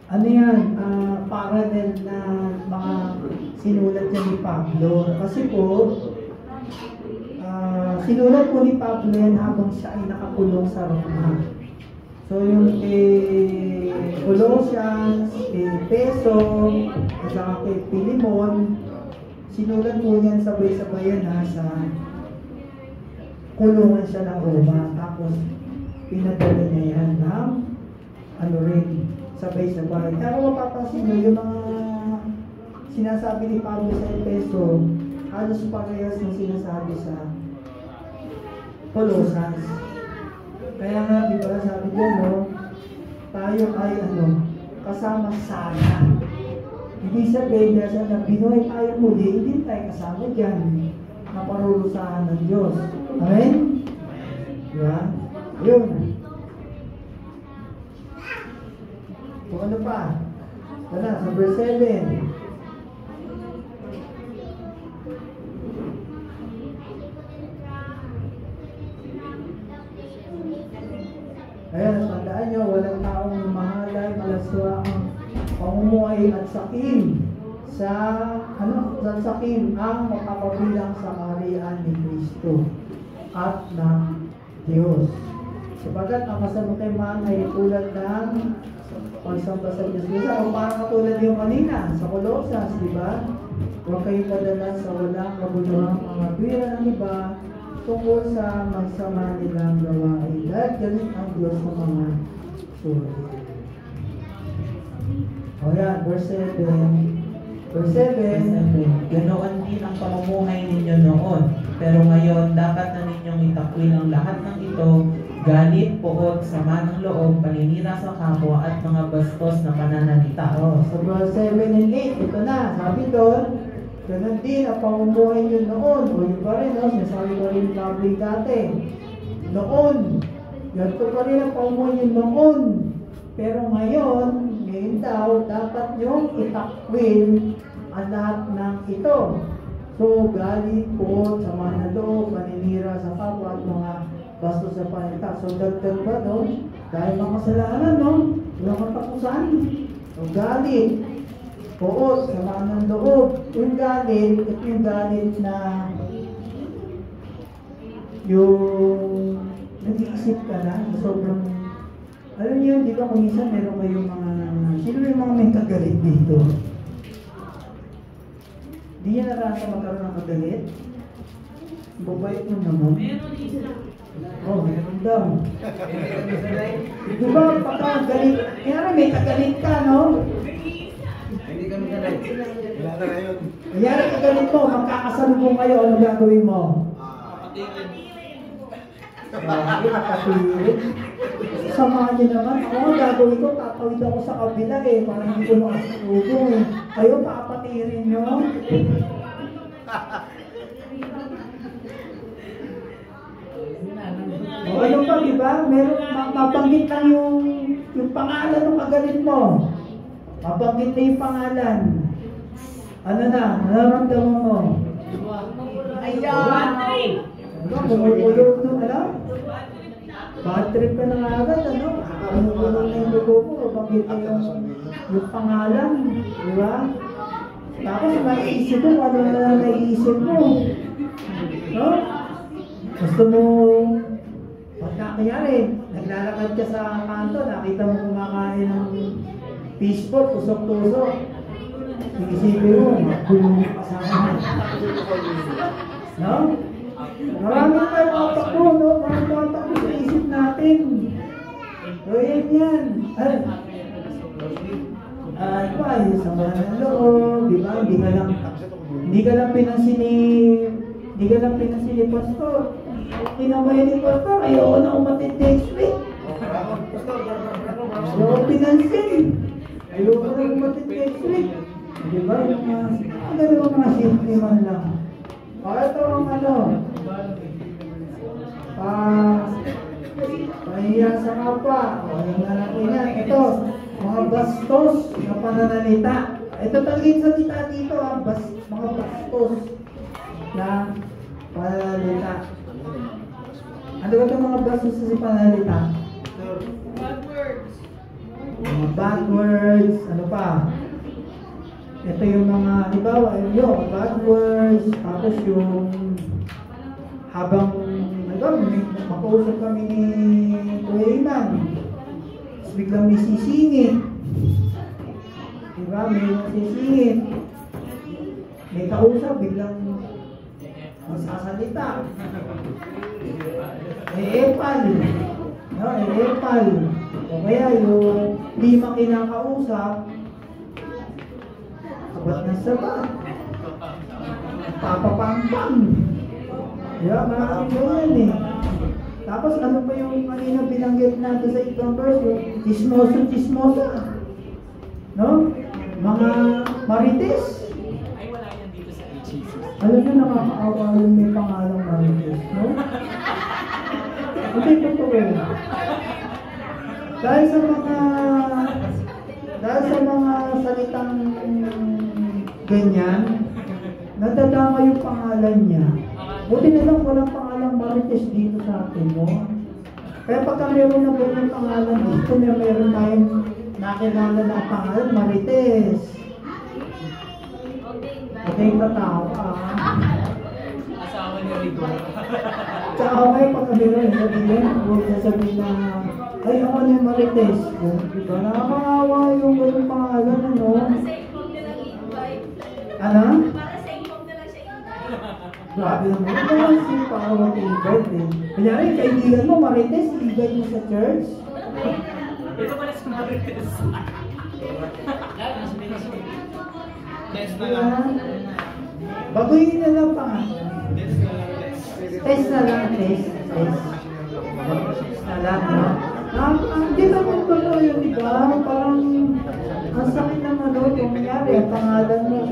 ano yan, parallel na mga sinulat niya ni Pablo. Kasi po, sinulat po ni Pablo yan habang siya ay nakakulong sa Roma. So yung Colossians, Efeso, at saka kay Philemon, sinulat po yan sabay-sabay yan sa kulungan siya ng Roma. Tapos pinadala niya yan ng sabay-sabay. Pero mapapansin nyo, yung mga sinasabi ni Pablo sa Efeso, halos parehas ng sinasabi sa Colossians. Kaya nga, di ba, sabi ko, tayo ay kasama sana. Hindi sabihin niya na binuhay tayo muli, hindi tayo kasama dyan na parurusahan ng Diyos. Amen? Diba? Yun. Kung ano pa? Wala, sa verse 7. Ayan, tandaan nyo, walang taong mahalay, malaswa ang pamumuhay at sakim ang makapabilang sa kaharian ni Kristo at ng Diyos. Sapagat ang kasalukiman ay tulad ng pagsamba sa Diyos. O parang katulad yung kanina sa Colossians, di ba? Huwag kayong padala sa walang kabuluhang mga bira ng iba tungkol sa magsama nilang gawain. Dahil ganun ang Diyos ng mga suri. O yan, verse 7. Verse 7. Ganoon din ang pamumuhay ninyo noon. Pero ngayon, dapat na ninyong itakwil ang lahat ng ito: galit, puot, sama ng loob, paninira sa kapwa, at mga bastos na pananalita. Sa verse 7 and 8, ito na, sabi doon, ganun din ang pamumuhay nyo noon. O yun pa rin, sinasabi ko rin public dati. Noon, ganito pa rin ang pamumuhay nyo noon. Pero ngayon daw, dapat nyo itakwil ang lahat ng ito. So, galit, puot, sama ng loob, paninira sa kapwa, at mga bastos sa panita. So, dagdag ba, dahil mga kasalanan, walang katapusan. So, galit, puot, sama ng loob. Yung galit, ito yung galit na yung nag-iisip ka na sobrang, alam niyo, di ba kung minsan meron kayong mga, sino yung mga may kagalit dito? Di niya narasa magkaroon ng kagalit? Babait mo naman. Meron isa. Meron daw. Di ba, pagkagalit, kaya may kagalit ka, no? Hindi kami galit. Wala na ngayon. Kaya kagalit mo, magkakasalubong kayo, ano gagawin mo? Nakatirin. Samahan niyo naman. Ako, gagawin ko, tatawid ako sa kabila para hindi ko makasalubong Kayo, papatirin nyo. Ano pa, di ba? Meron, mabanggit lang yung pangalan ng kagalit mo. Mabanggit na yung pangalan. Ano na? Nararamdaman mo? Ayan! Bumulog nung bad trip ka na nga agad, bumulog na yung dugo ko, bakit yung pangalan, di ba? Tapos maiisip mo, ano na naiisip mo? Gusto mo, pagkakayari, naglalakad ka sa kanto, nakita mo kumakain ng fishball, tusok-tusok. Iisipin mo, magulong yung kasama mo. Maraming tayo matakbo, maraming matakbo sa isip natin. So, yan. Yung sama ng loob, di ba? Hindi ka lang pinansin ni Hindi ka lang pinansin ni Pastor. Kinamay ni Pastor, ayoko na umatid next week. Ayoko pinansin. Ayoko na umatid next week. Di ba? Ang dalawang mga simple man lang. Ito ang pahiya sa kapwa. Yung natin yan. Ito, mga bastos na pananalita. Ito talagang salita dito, mga bastos na pananalita. Ano ba itong mga bastos sa pananalita? Bad words. Mga bad words, ano pa? Ito yung mga, halimbawa, yung bad words, tapos yung habang, makausap kami ni Kuya, tapos biglang may sisingit. Diba? May sisingit. May kausap, biglang masasalita. Epal. No, epal. O kaya yung lima kinakausap, sabat na sabat. Papapampam. Yeah, maraming ganyan eh. Tapos ano pa yung kanina binanggit natin sa ibang verse, yung chismoso. No? Mga marites. Ay, wala yan dito sa HCC. Alam nyo, nakakaawa yung may pangalang marites, no? Hindi totoo. Dahil sa mga salitang ganyan, nadadama yung pangalan niya. Buti na lang walang pangalang marites dito sa atin, no? Kaya pagka meron na ganyan pangalan dito, meron tayong nakilala na pangalan, marites. Okay, tatawa. Asawa ni Rigo. Tsaka okay, pagka meron huwag sasabihin na, ay, ako na yung marites. Diba? Nakakawa yung ganyan pangalan, ano? Para sa inform nilang i-invite. Ano? Para sa inform nila siya i-invite. Grabe naman. Ito kasi para mag-invite eh. Kanyari, kaibigan mo, marites, i-invite mo sa church. Ito pala si Marites. Test na lang. Baguhin na lang pa. Test na lang. Test na lang, test. Test na lang, no? Hindi naman totoo yun, di ba? Parang, ang sakit naman doon, kung nangyari, ang pangalan mo,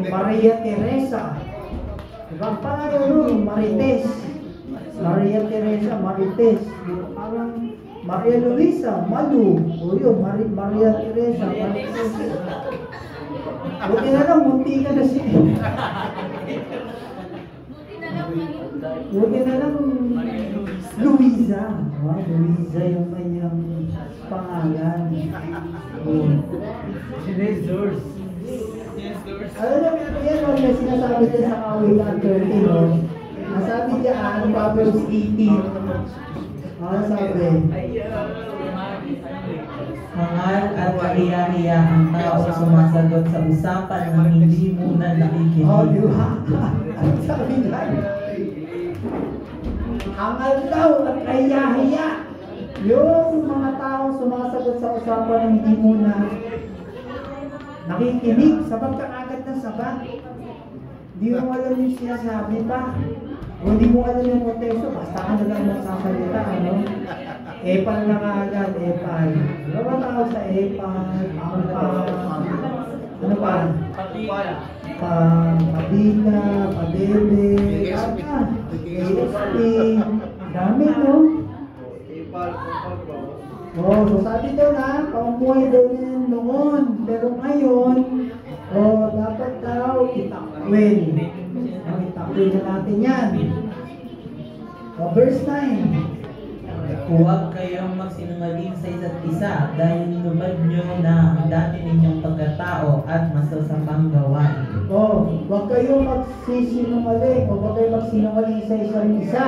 Maria Teresa. Diba? Ang pangalan mo, Marites. Maria Teresa, Marites. Parang, Maria Luisa, Malu. O yun, Maria Teresa, Marites. Buti na lang, munti ka na siya. Buti na lang, Luisa. Oh, Luisa yung kanyang pangalan. Oh. Jesus. Alam mo, yan o, yung sinasabi niya sa Kawitan 13, no? Nasabi niya, Proverbs 18. Ano sabi? Hangal at kahiya-hiya ang tao sumasagot sa usapan ng hindi muna nakikinig. Oh, di ba? Ang sabi niya, hangal daw at kahiya-hiya. Yung mga taong sumasagot sa usapan ng hindi muna nakikinig, sabat ka agad ng sabat. Hindi mo alam yung sinasabi pa. O hindi mo alam yung konteksto, basta ka na lang magsasalita, ano? Epal na agad, epal. Ano ba tawag sa epal? Ano pa? Pabila, padebe, KSP, dami, no? Oh, so sabi daw na, pamumuhay daw niya noon. Pero ngayon, dapat daw itakwil. Itakwil na natin yan. Verse 9. Huwag kayong magsinungaling sa isa't isa dahil inubad nyo na ang dati ninyong pagkatao at masasamang gawain. Huwag kayong magsisinungaling o huwag kayong magsinungaling sa isa't isa.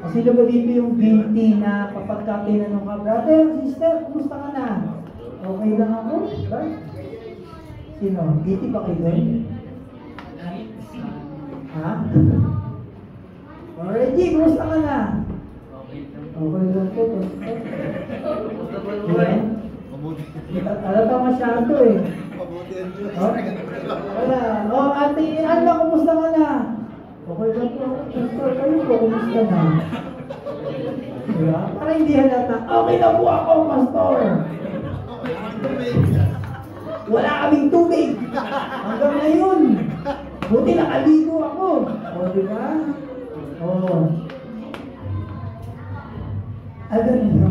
Kasi ba dito yung guilty na kapag ka tinanong ka, brother, sister, kumusta ka na? Okay lang ako? Right? Sino? Guilty ba kayo doon? Ha? Reggie, kumusta ka na? Okay lang po. Alata masyado eh. Wala. Ate, ano, kumusta ka na? Okay lang po ako, pastor. Kayo po, kumusta na? Diba? Para hindi halata, okay na po ako, pastor. Wala kaming tubig. Hanggang ngayon. Buti nakaligo ako. O, diba? O. Alam niyo,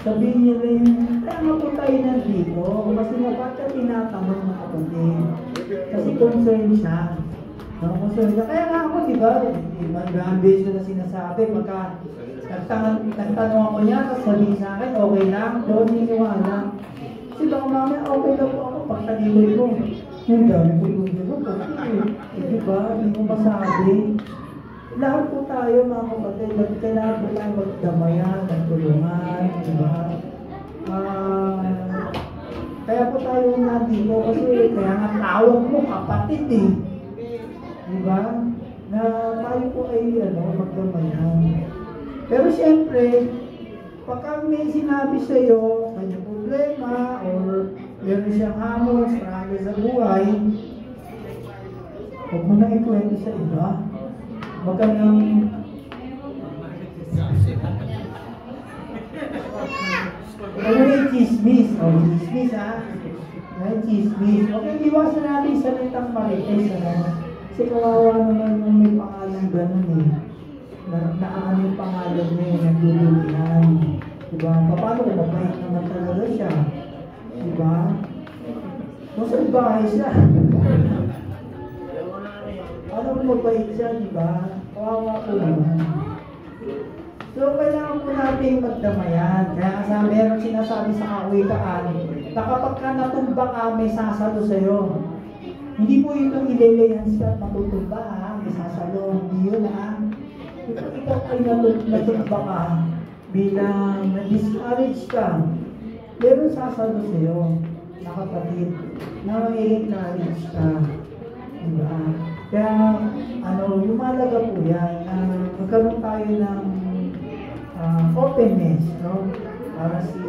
sabihin niyo rin, kaya nga po tayo nandito. Kasi nga baka tinatanong ng kapatid. Kasi concern siya. No, concern siya. Kaya nga ako, diba? Magandang beses na sinasabi. Pagka nagtanong ako niya, tapos sabihin sa akin, okay lang. Doon niniwala. Kasi baka mamaya, okay lang po ako. Pagtaligoy ko. Ang dami po yung diba? Diba? Hindi mo masabi. Lahat po tayo mga kapatid, kailangan po tayo magdamayan, magtulungan, diba? Kaya po tayo nandito kasi kaya nga tawag mo kapatid eh. Diba? Na tayo po ay magdamayan. Pero siyempre, pagka may sinabi sa'yo, kanyang problema, or meron siyang hamon, struggle sa buhay, huwag mo na ikwento sa iba. Huwag ka nang ano yung chismis? O, chismis ha? Ay, chismis. Okay, iwasan natin sa salitang marites. Kasi kawawa naman yung may pangalan ganun eh. Naaano yung pangalan niya yung nagdudulihan. Diba? Paano kung mabait naman talaga siya? Diba? Kung saan bahay siya? Ano kung mabait siya, diba? Kawawa po naman. So, kailangan po natin magdamayan. Kaya sa meron sinasabi sa kawikaan na kapag ka natumba ka, may sasalo sa'yo. Hindi po itong ilalayan siya at matutumba ha, may sasalo. Hindi yun ha. Kung ikaw ay natumba ka, bilang na-discourage ka, meron sasalo sa'yo, na kapatid, na may-encourage ka. Diba? Kaya, yung malaga po yan, magkaroon tayo ng openness, no? Para si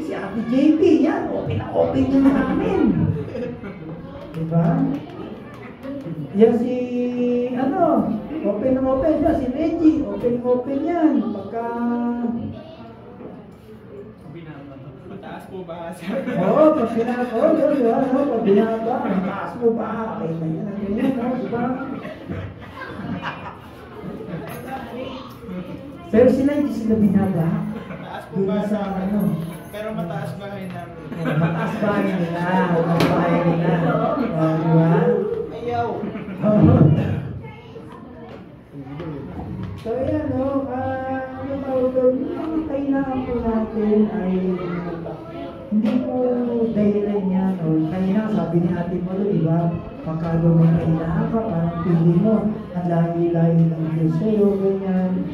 Ate JP, yan, open yun namin. Diba? Yan open yan, si Reggie, open yan. Pagka... Mataas po ba? Oo, pag binaba, pag binaba, mataas mo ba? Okay na yan, diba? Pero sila hindi sila binaba. Mataas po ba sa pero mataas bahay namin. Mataas bahay nila. Mataas bahay nila. Diba? Ayaw! So yan, yung kailangan po natin ay hindi po dahilan yan. Kanina sabi ni Ate Malo, diba? Pagka may kailangan ka, parang pili mo. Ang lahi-lahi ng Diyos sa'yo, ganyan.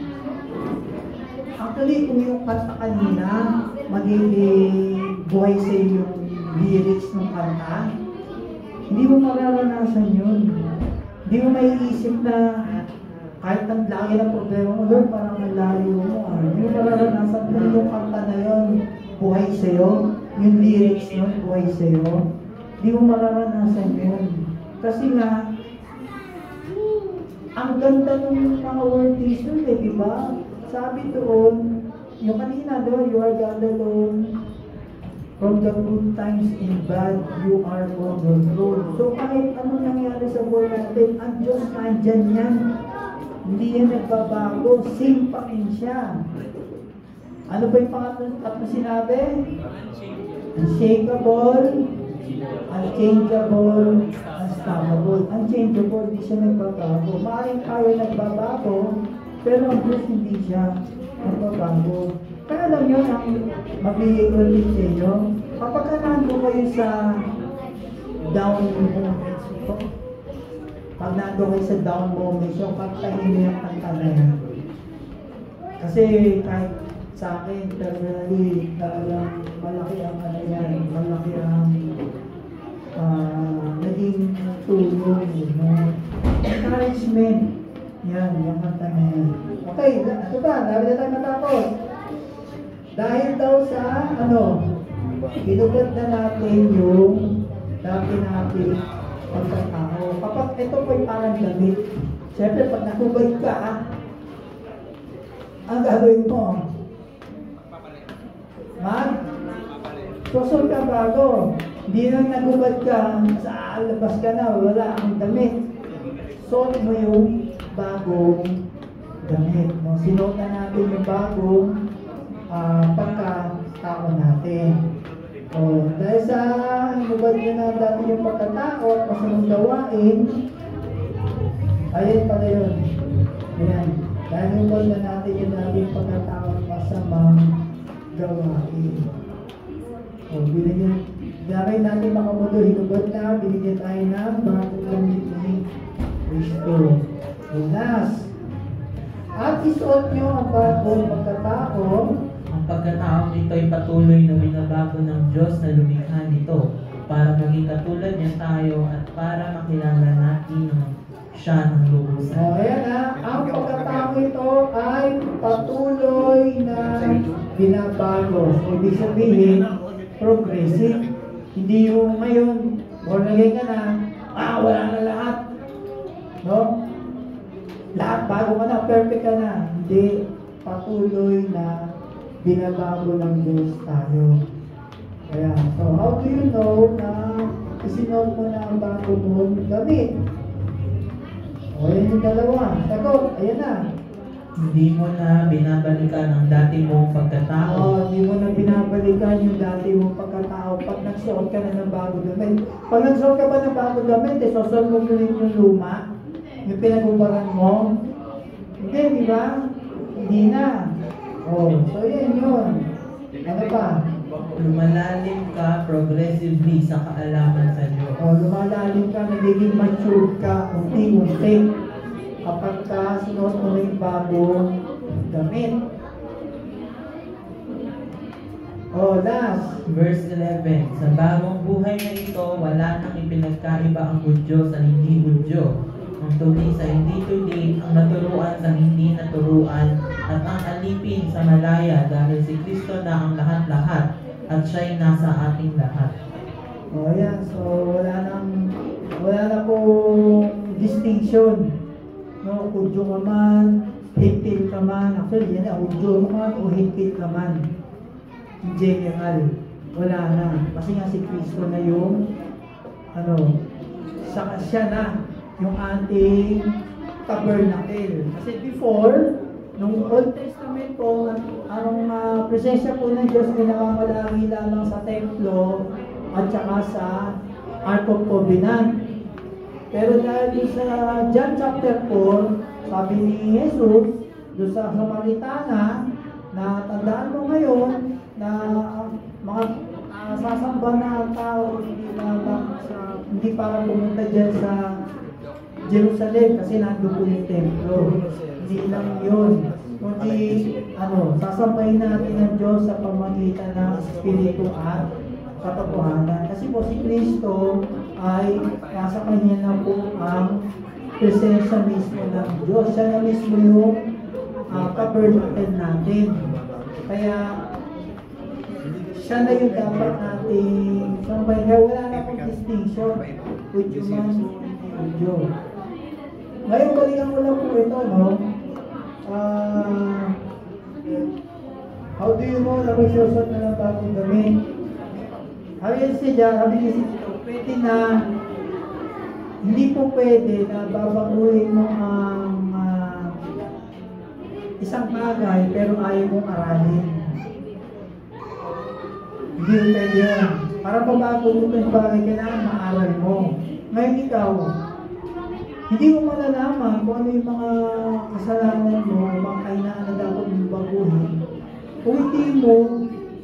Actually, kung yung kanta kanina, magiging buhay sa yung lyrics ng kanta, hindi mo mararanasan yun. Hindi mo maiisip na kahit ang laki ng problema mo, Lord, parang ang layo mo. Hindi mo mararanasan kung yung kanta na yun, buhay sa'yo, yung lyrics yun, buhay sa'yo. Hindi mo mararanasan yun. Kasi nga, ang ganda ng mga wordings yun, diba? Sabi doon, yung kanina doon, you are God alone. From the good times in bad, you are on the throne. So kahit anong nangyari sa buhay natin, ang Diyos nandyan yan. Hindi yan nagbabago. Same pa rin siya. Ano ba yung pangatlo sinabi? Unshakable, unchangeable, unstoppable. Unchangeable, hindi siya nagbabago. Maaaring tayo nagbabago, pero ang Diyos hindi siya nagbabago. Kaya alam nyo, ang mag-i-ulit sa inyo, kapag nandun kayo sa down moments ito, pag nandun kayo sa down moments, yung kantahin nyo yung kanta na yan. Kasi kahit sa akin, personally, talagang malaki ang malaki ang naging tulong, encouragement. Yan, yung kanta na yan. Okay, ito ba? Dahil na tayo matapos. Dahil daw sa, binubad na natin yung dati natin pagkatao. Kapag ito po'y parang damit, Siyempre, pag nakubad ka, ang gagawin mo, susot ka bago. Hindi nang nagubad ka, sa labas ka na, wala ang damit. Suot mo yung bagong damit. No? Sinuot na natin yung bagong pagkatao natin. O, dahil sa nagubad nyo na dati yung pagkatao at masamang gawain, ayan pala yun. Ayan. Dahil nagubad na natin yung dating pagkatao at masamang gawain. O, binigyan natin mga mundo, hinubad na, binigyan tayo ng bagong gamit ni Kristo. Last. At isuot nyo ang bagong pagkatao. Ang pagkatao nito ay patuloy na binabago ng Diyos na lumikha nito para maging katulad niya tayo at para makilala natin siya ng lubusan. O, ayan na. Ang pagkatao ito ay patuloy na binabago. So, ibig sabihin, progressive. Hindi yung ngayon, born-again ka na, wala na lahat. No? Lahat bago ka na, perfect ka na. Hindi, patuloy na binabago ng Diyos tayo. Kaya, so how do you know na isinuot mo na ang bago mong gamit? O, yan yung dalawa. Sagot, ayan na. Hindi mo na binabalikan ang dati mong pagkatao. Hindi mo na binabalikan yung dati mong pagkatao pag nagsuot ka na ng bago damit. Pag nagsuot ka ba ng bago damit, susuot mo rin yung luma, yung pinag-ubaran mo. Hindi, di ba? Hindi na. So yan yun. Ano pa? Lumalalim ka progressively sa kaalaman sa Diyos. Lumalalim ka, nagiging mature ka, unti-unti. Kapag ka sinuot mo yung bagong damit. Last. Verse 11, sa bagong buhay na ito, wala nang ipinagkaiba ang Hudyo sa hindi Hudyo, ang tuli sa hindi tuli, ang naturuan sa hindi naturuan, at ang alipin sa malaya dahil si Kristo na ang lahat-lahat at siya'y nasa ating lahat. Yan. So, wala na pong distinction. No, Hudyo ka man, Hintil ka man. Actually, yan na, Hudyo ka man o Hintil ka man. In general, wala na. Kasi nga si Kristo na yung, siya na yung ating tabernacle. Kasi before, nung Old Testament po, ang presensya po ng Diyos ay nakamalagi lamang sa templo at saka sa Ark of Covenant. Pero dahil sa John chapter 4, sabi ni Jesus, doon sa Samaritana, na tandaan mo ngayon na mga sasamba na tao hindi para pumunta dyan sa Jerusalem kasi nandun po yung templo. Hindi lang yun. Kundi sasambahin natin ng Diyos sa pamagitan ng Espiritu at katotohanan. Kasi po si Kristo ay nasa kanya na po ang presensya mismo ng Diyos. Siya na mismo yung tabernacle natin. Kaya siya na yung dapat natin sambahin. Kaya wala na pong distinction with human and Diyos. Ngayon, balikan ko lang po ito, no? How do you know na may susot na ng bagong damit? Sabi ni Tito, pwede na, hindi po pwede na babaguhin mo ang isang bagay pero ayaw mong aralin. Hindi mo pwede yan. Para babago mo itong bagay, kailangan maaral mo. Ngayon ikaw, hindi mo malalaman kung ano yung mga kasalanan mo, mga kainaan na dapat mong baguhin. Kung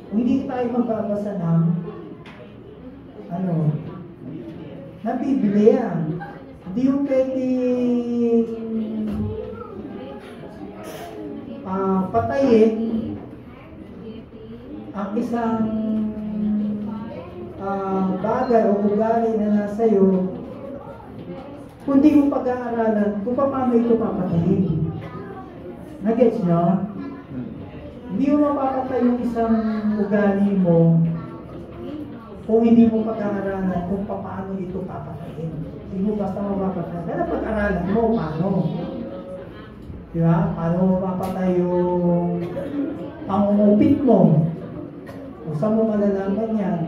hindi tayo magbabasa ng na Biblia. Hindi yung pwede patayin ang isang bagay o ugali na nasa iyo kung di mo pag-aaralan kung paano ito papatayin. Nag-gets nyo? Hindi mo mapapatay yung isang ugali mo kung hindi mo pag-aaralan kung paano ito papatayin. Hindi mo basta mapapatayin. Kaya pag-aralan mo, paano? Di ba? Paano mo mapatay yung pangungupit mo? Kung saan mo malalaman yan?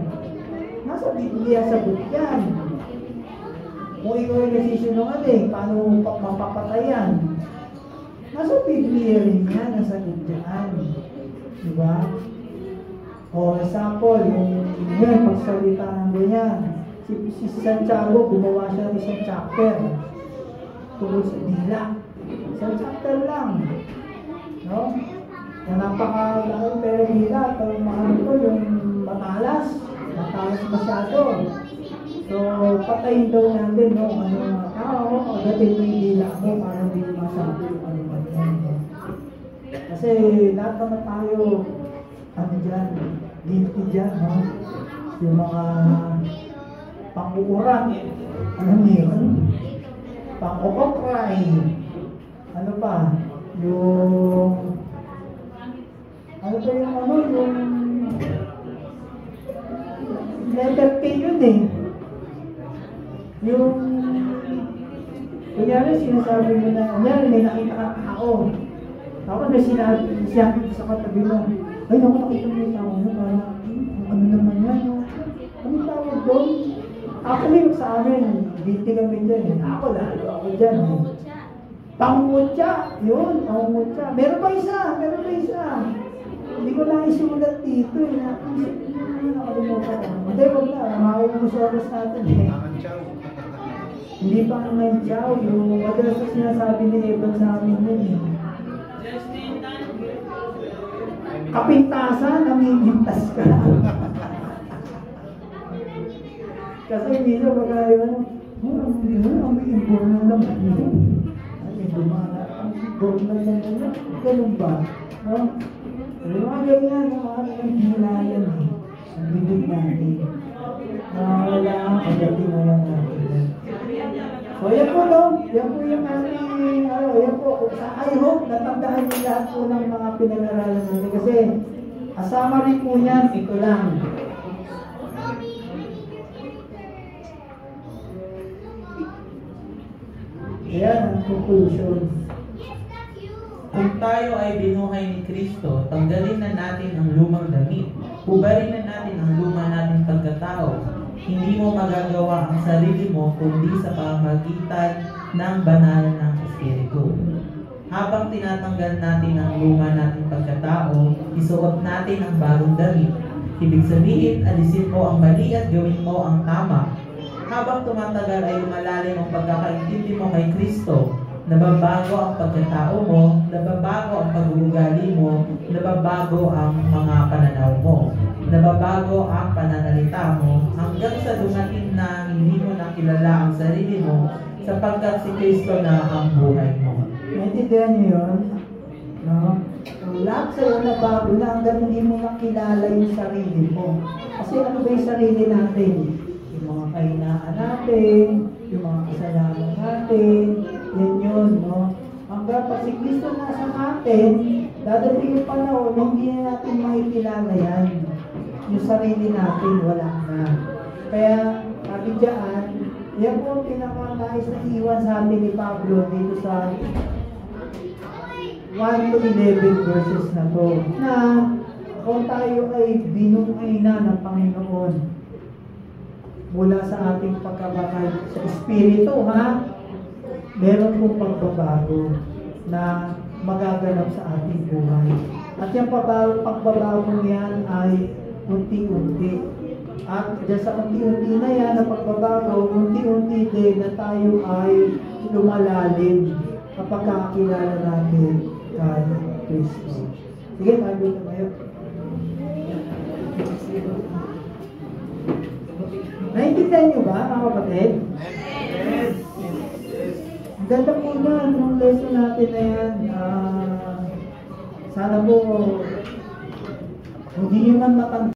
Nasa Biblia sa book yan. Kung ikaw ay nasisinungaling, paano mo mapapatayan? Nasa Biblia rin yan, nasa Biblia. Diba? O, example, yung pagsalita ng ganyan. Si Santiago, gumawa siya ng isang chapter tungkol sa dila. Isang chapter lang. No? Na napakalaking pero dila. Yung mga ito, yung matalas masyado. So, patayin daw natin, no? Ano mga tao, agatin mo yung dila mo para hindi masabi yung ano man yan. Kasi lahat naman tayo, ano dyan, guilty dyan, no? Yung mga pang-uurat, ano yun? Pang-ukokray, ano pa? Yung, ano pa yung ano, yung letter K yun eh. Yung, kunyari sinasabi mo na, kunyari may nakita ka tao. Tapos may sinabi sa katabi mo, ay naku, nakita mo yung tao mo, parang, ano naman yan, no? Ano tawag doon? Actually, sa amin, guilty kami dyan. Ako dyan. Pangungutya. Yun, pangungutya. Meron pa isa. Hindi ko na isulat dito. Nakalimutan ko. Hindi, wag na. Makaubos oras natin. Hindi pa naman siya. Yung madalas na sinasabi ni Evan sa amin yun. Kapintasan, namimintas ka. Kasi minsan magkaya ano, ang may informal naman yun. Ay, dumana, ang informal naman yun. Ganun ba? No? Pero mga ganyan, ang hilayan eh. Ang bibig natin. Wala ang pagdating na lang natin. So, yan po, no? Yan po yung aming, yan po. I hope natandaan niyo lahat po ng mga pinag-aralan natin. Kasi, asama rin po yan, ito lang. Ayan ang conclusion. Kung tayo ay binuhay ni Kristo, tanggalin na natin ang lumang damit. Hubarin na natin ang luma nating pagkatao. Hindi mo magagawa ang sarili mo kundi sa pamamagitan ng banal ng Espiritu. Habang tinatanggal natin ang luma nating pagkatao, isuot natin ang bagong damit. Ibig sabihin, alisin mo ang mali at gawin mo ang tama. Habang tumatagal ay lumalalim ang pagkakaintindi mo kay Kristo, nababago ang pagkatao mo, nababago ang pag-uugali mo, nababago ang mga pananaw mo, nababago ang pananalita mo, hanggang sa dumating na hindi mo nakilala ang sarili mo, sapagkat si Kristo na ang buhay mo. Naintindihan niyo yun? No? So, lahat sa'yo nabago na hanggang hindi mo nakilala yung sarili mo. Kasi ano ba yung sarili natin? Yung mga kahinaan natin, yung mga kasalanan natin, yan yun, no? Hanggang pag si Kristo nasa atin, dadating yung panahon na hindi na natin makikilala yan. Yung sarili natin, wala na. Kaya, sabi dyan, yan po ang pinakanais na iwan sa atin ni Pablo dito sa 1 to 11 verses na to. Na, kung tayo ay binuhay na ng Panginoon, mula sa ating pagkabatay sa Espiritu, ha? Meron pong pagbabago na magaganap sa ating buhay. At yung pagbabago yan ay unti-unti. At dyan sa unti-unti na yan na pagbabago, unti-unti din na tayo ay lumalalim kapag kakilala natin kay Kristo. Sige, tayo na ngayon. Naintindihan niyo ba, mga kapatid? Yes. Ang ganda po na ng lesson natin na yan. Sana po, hindi nyo man matanda.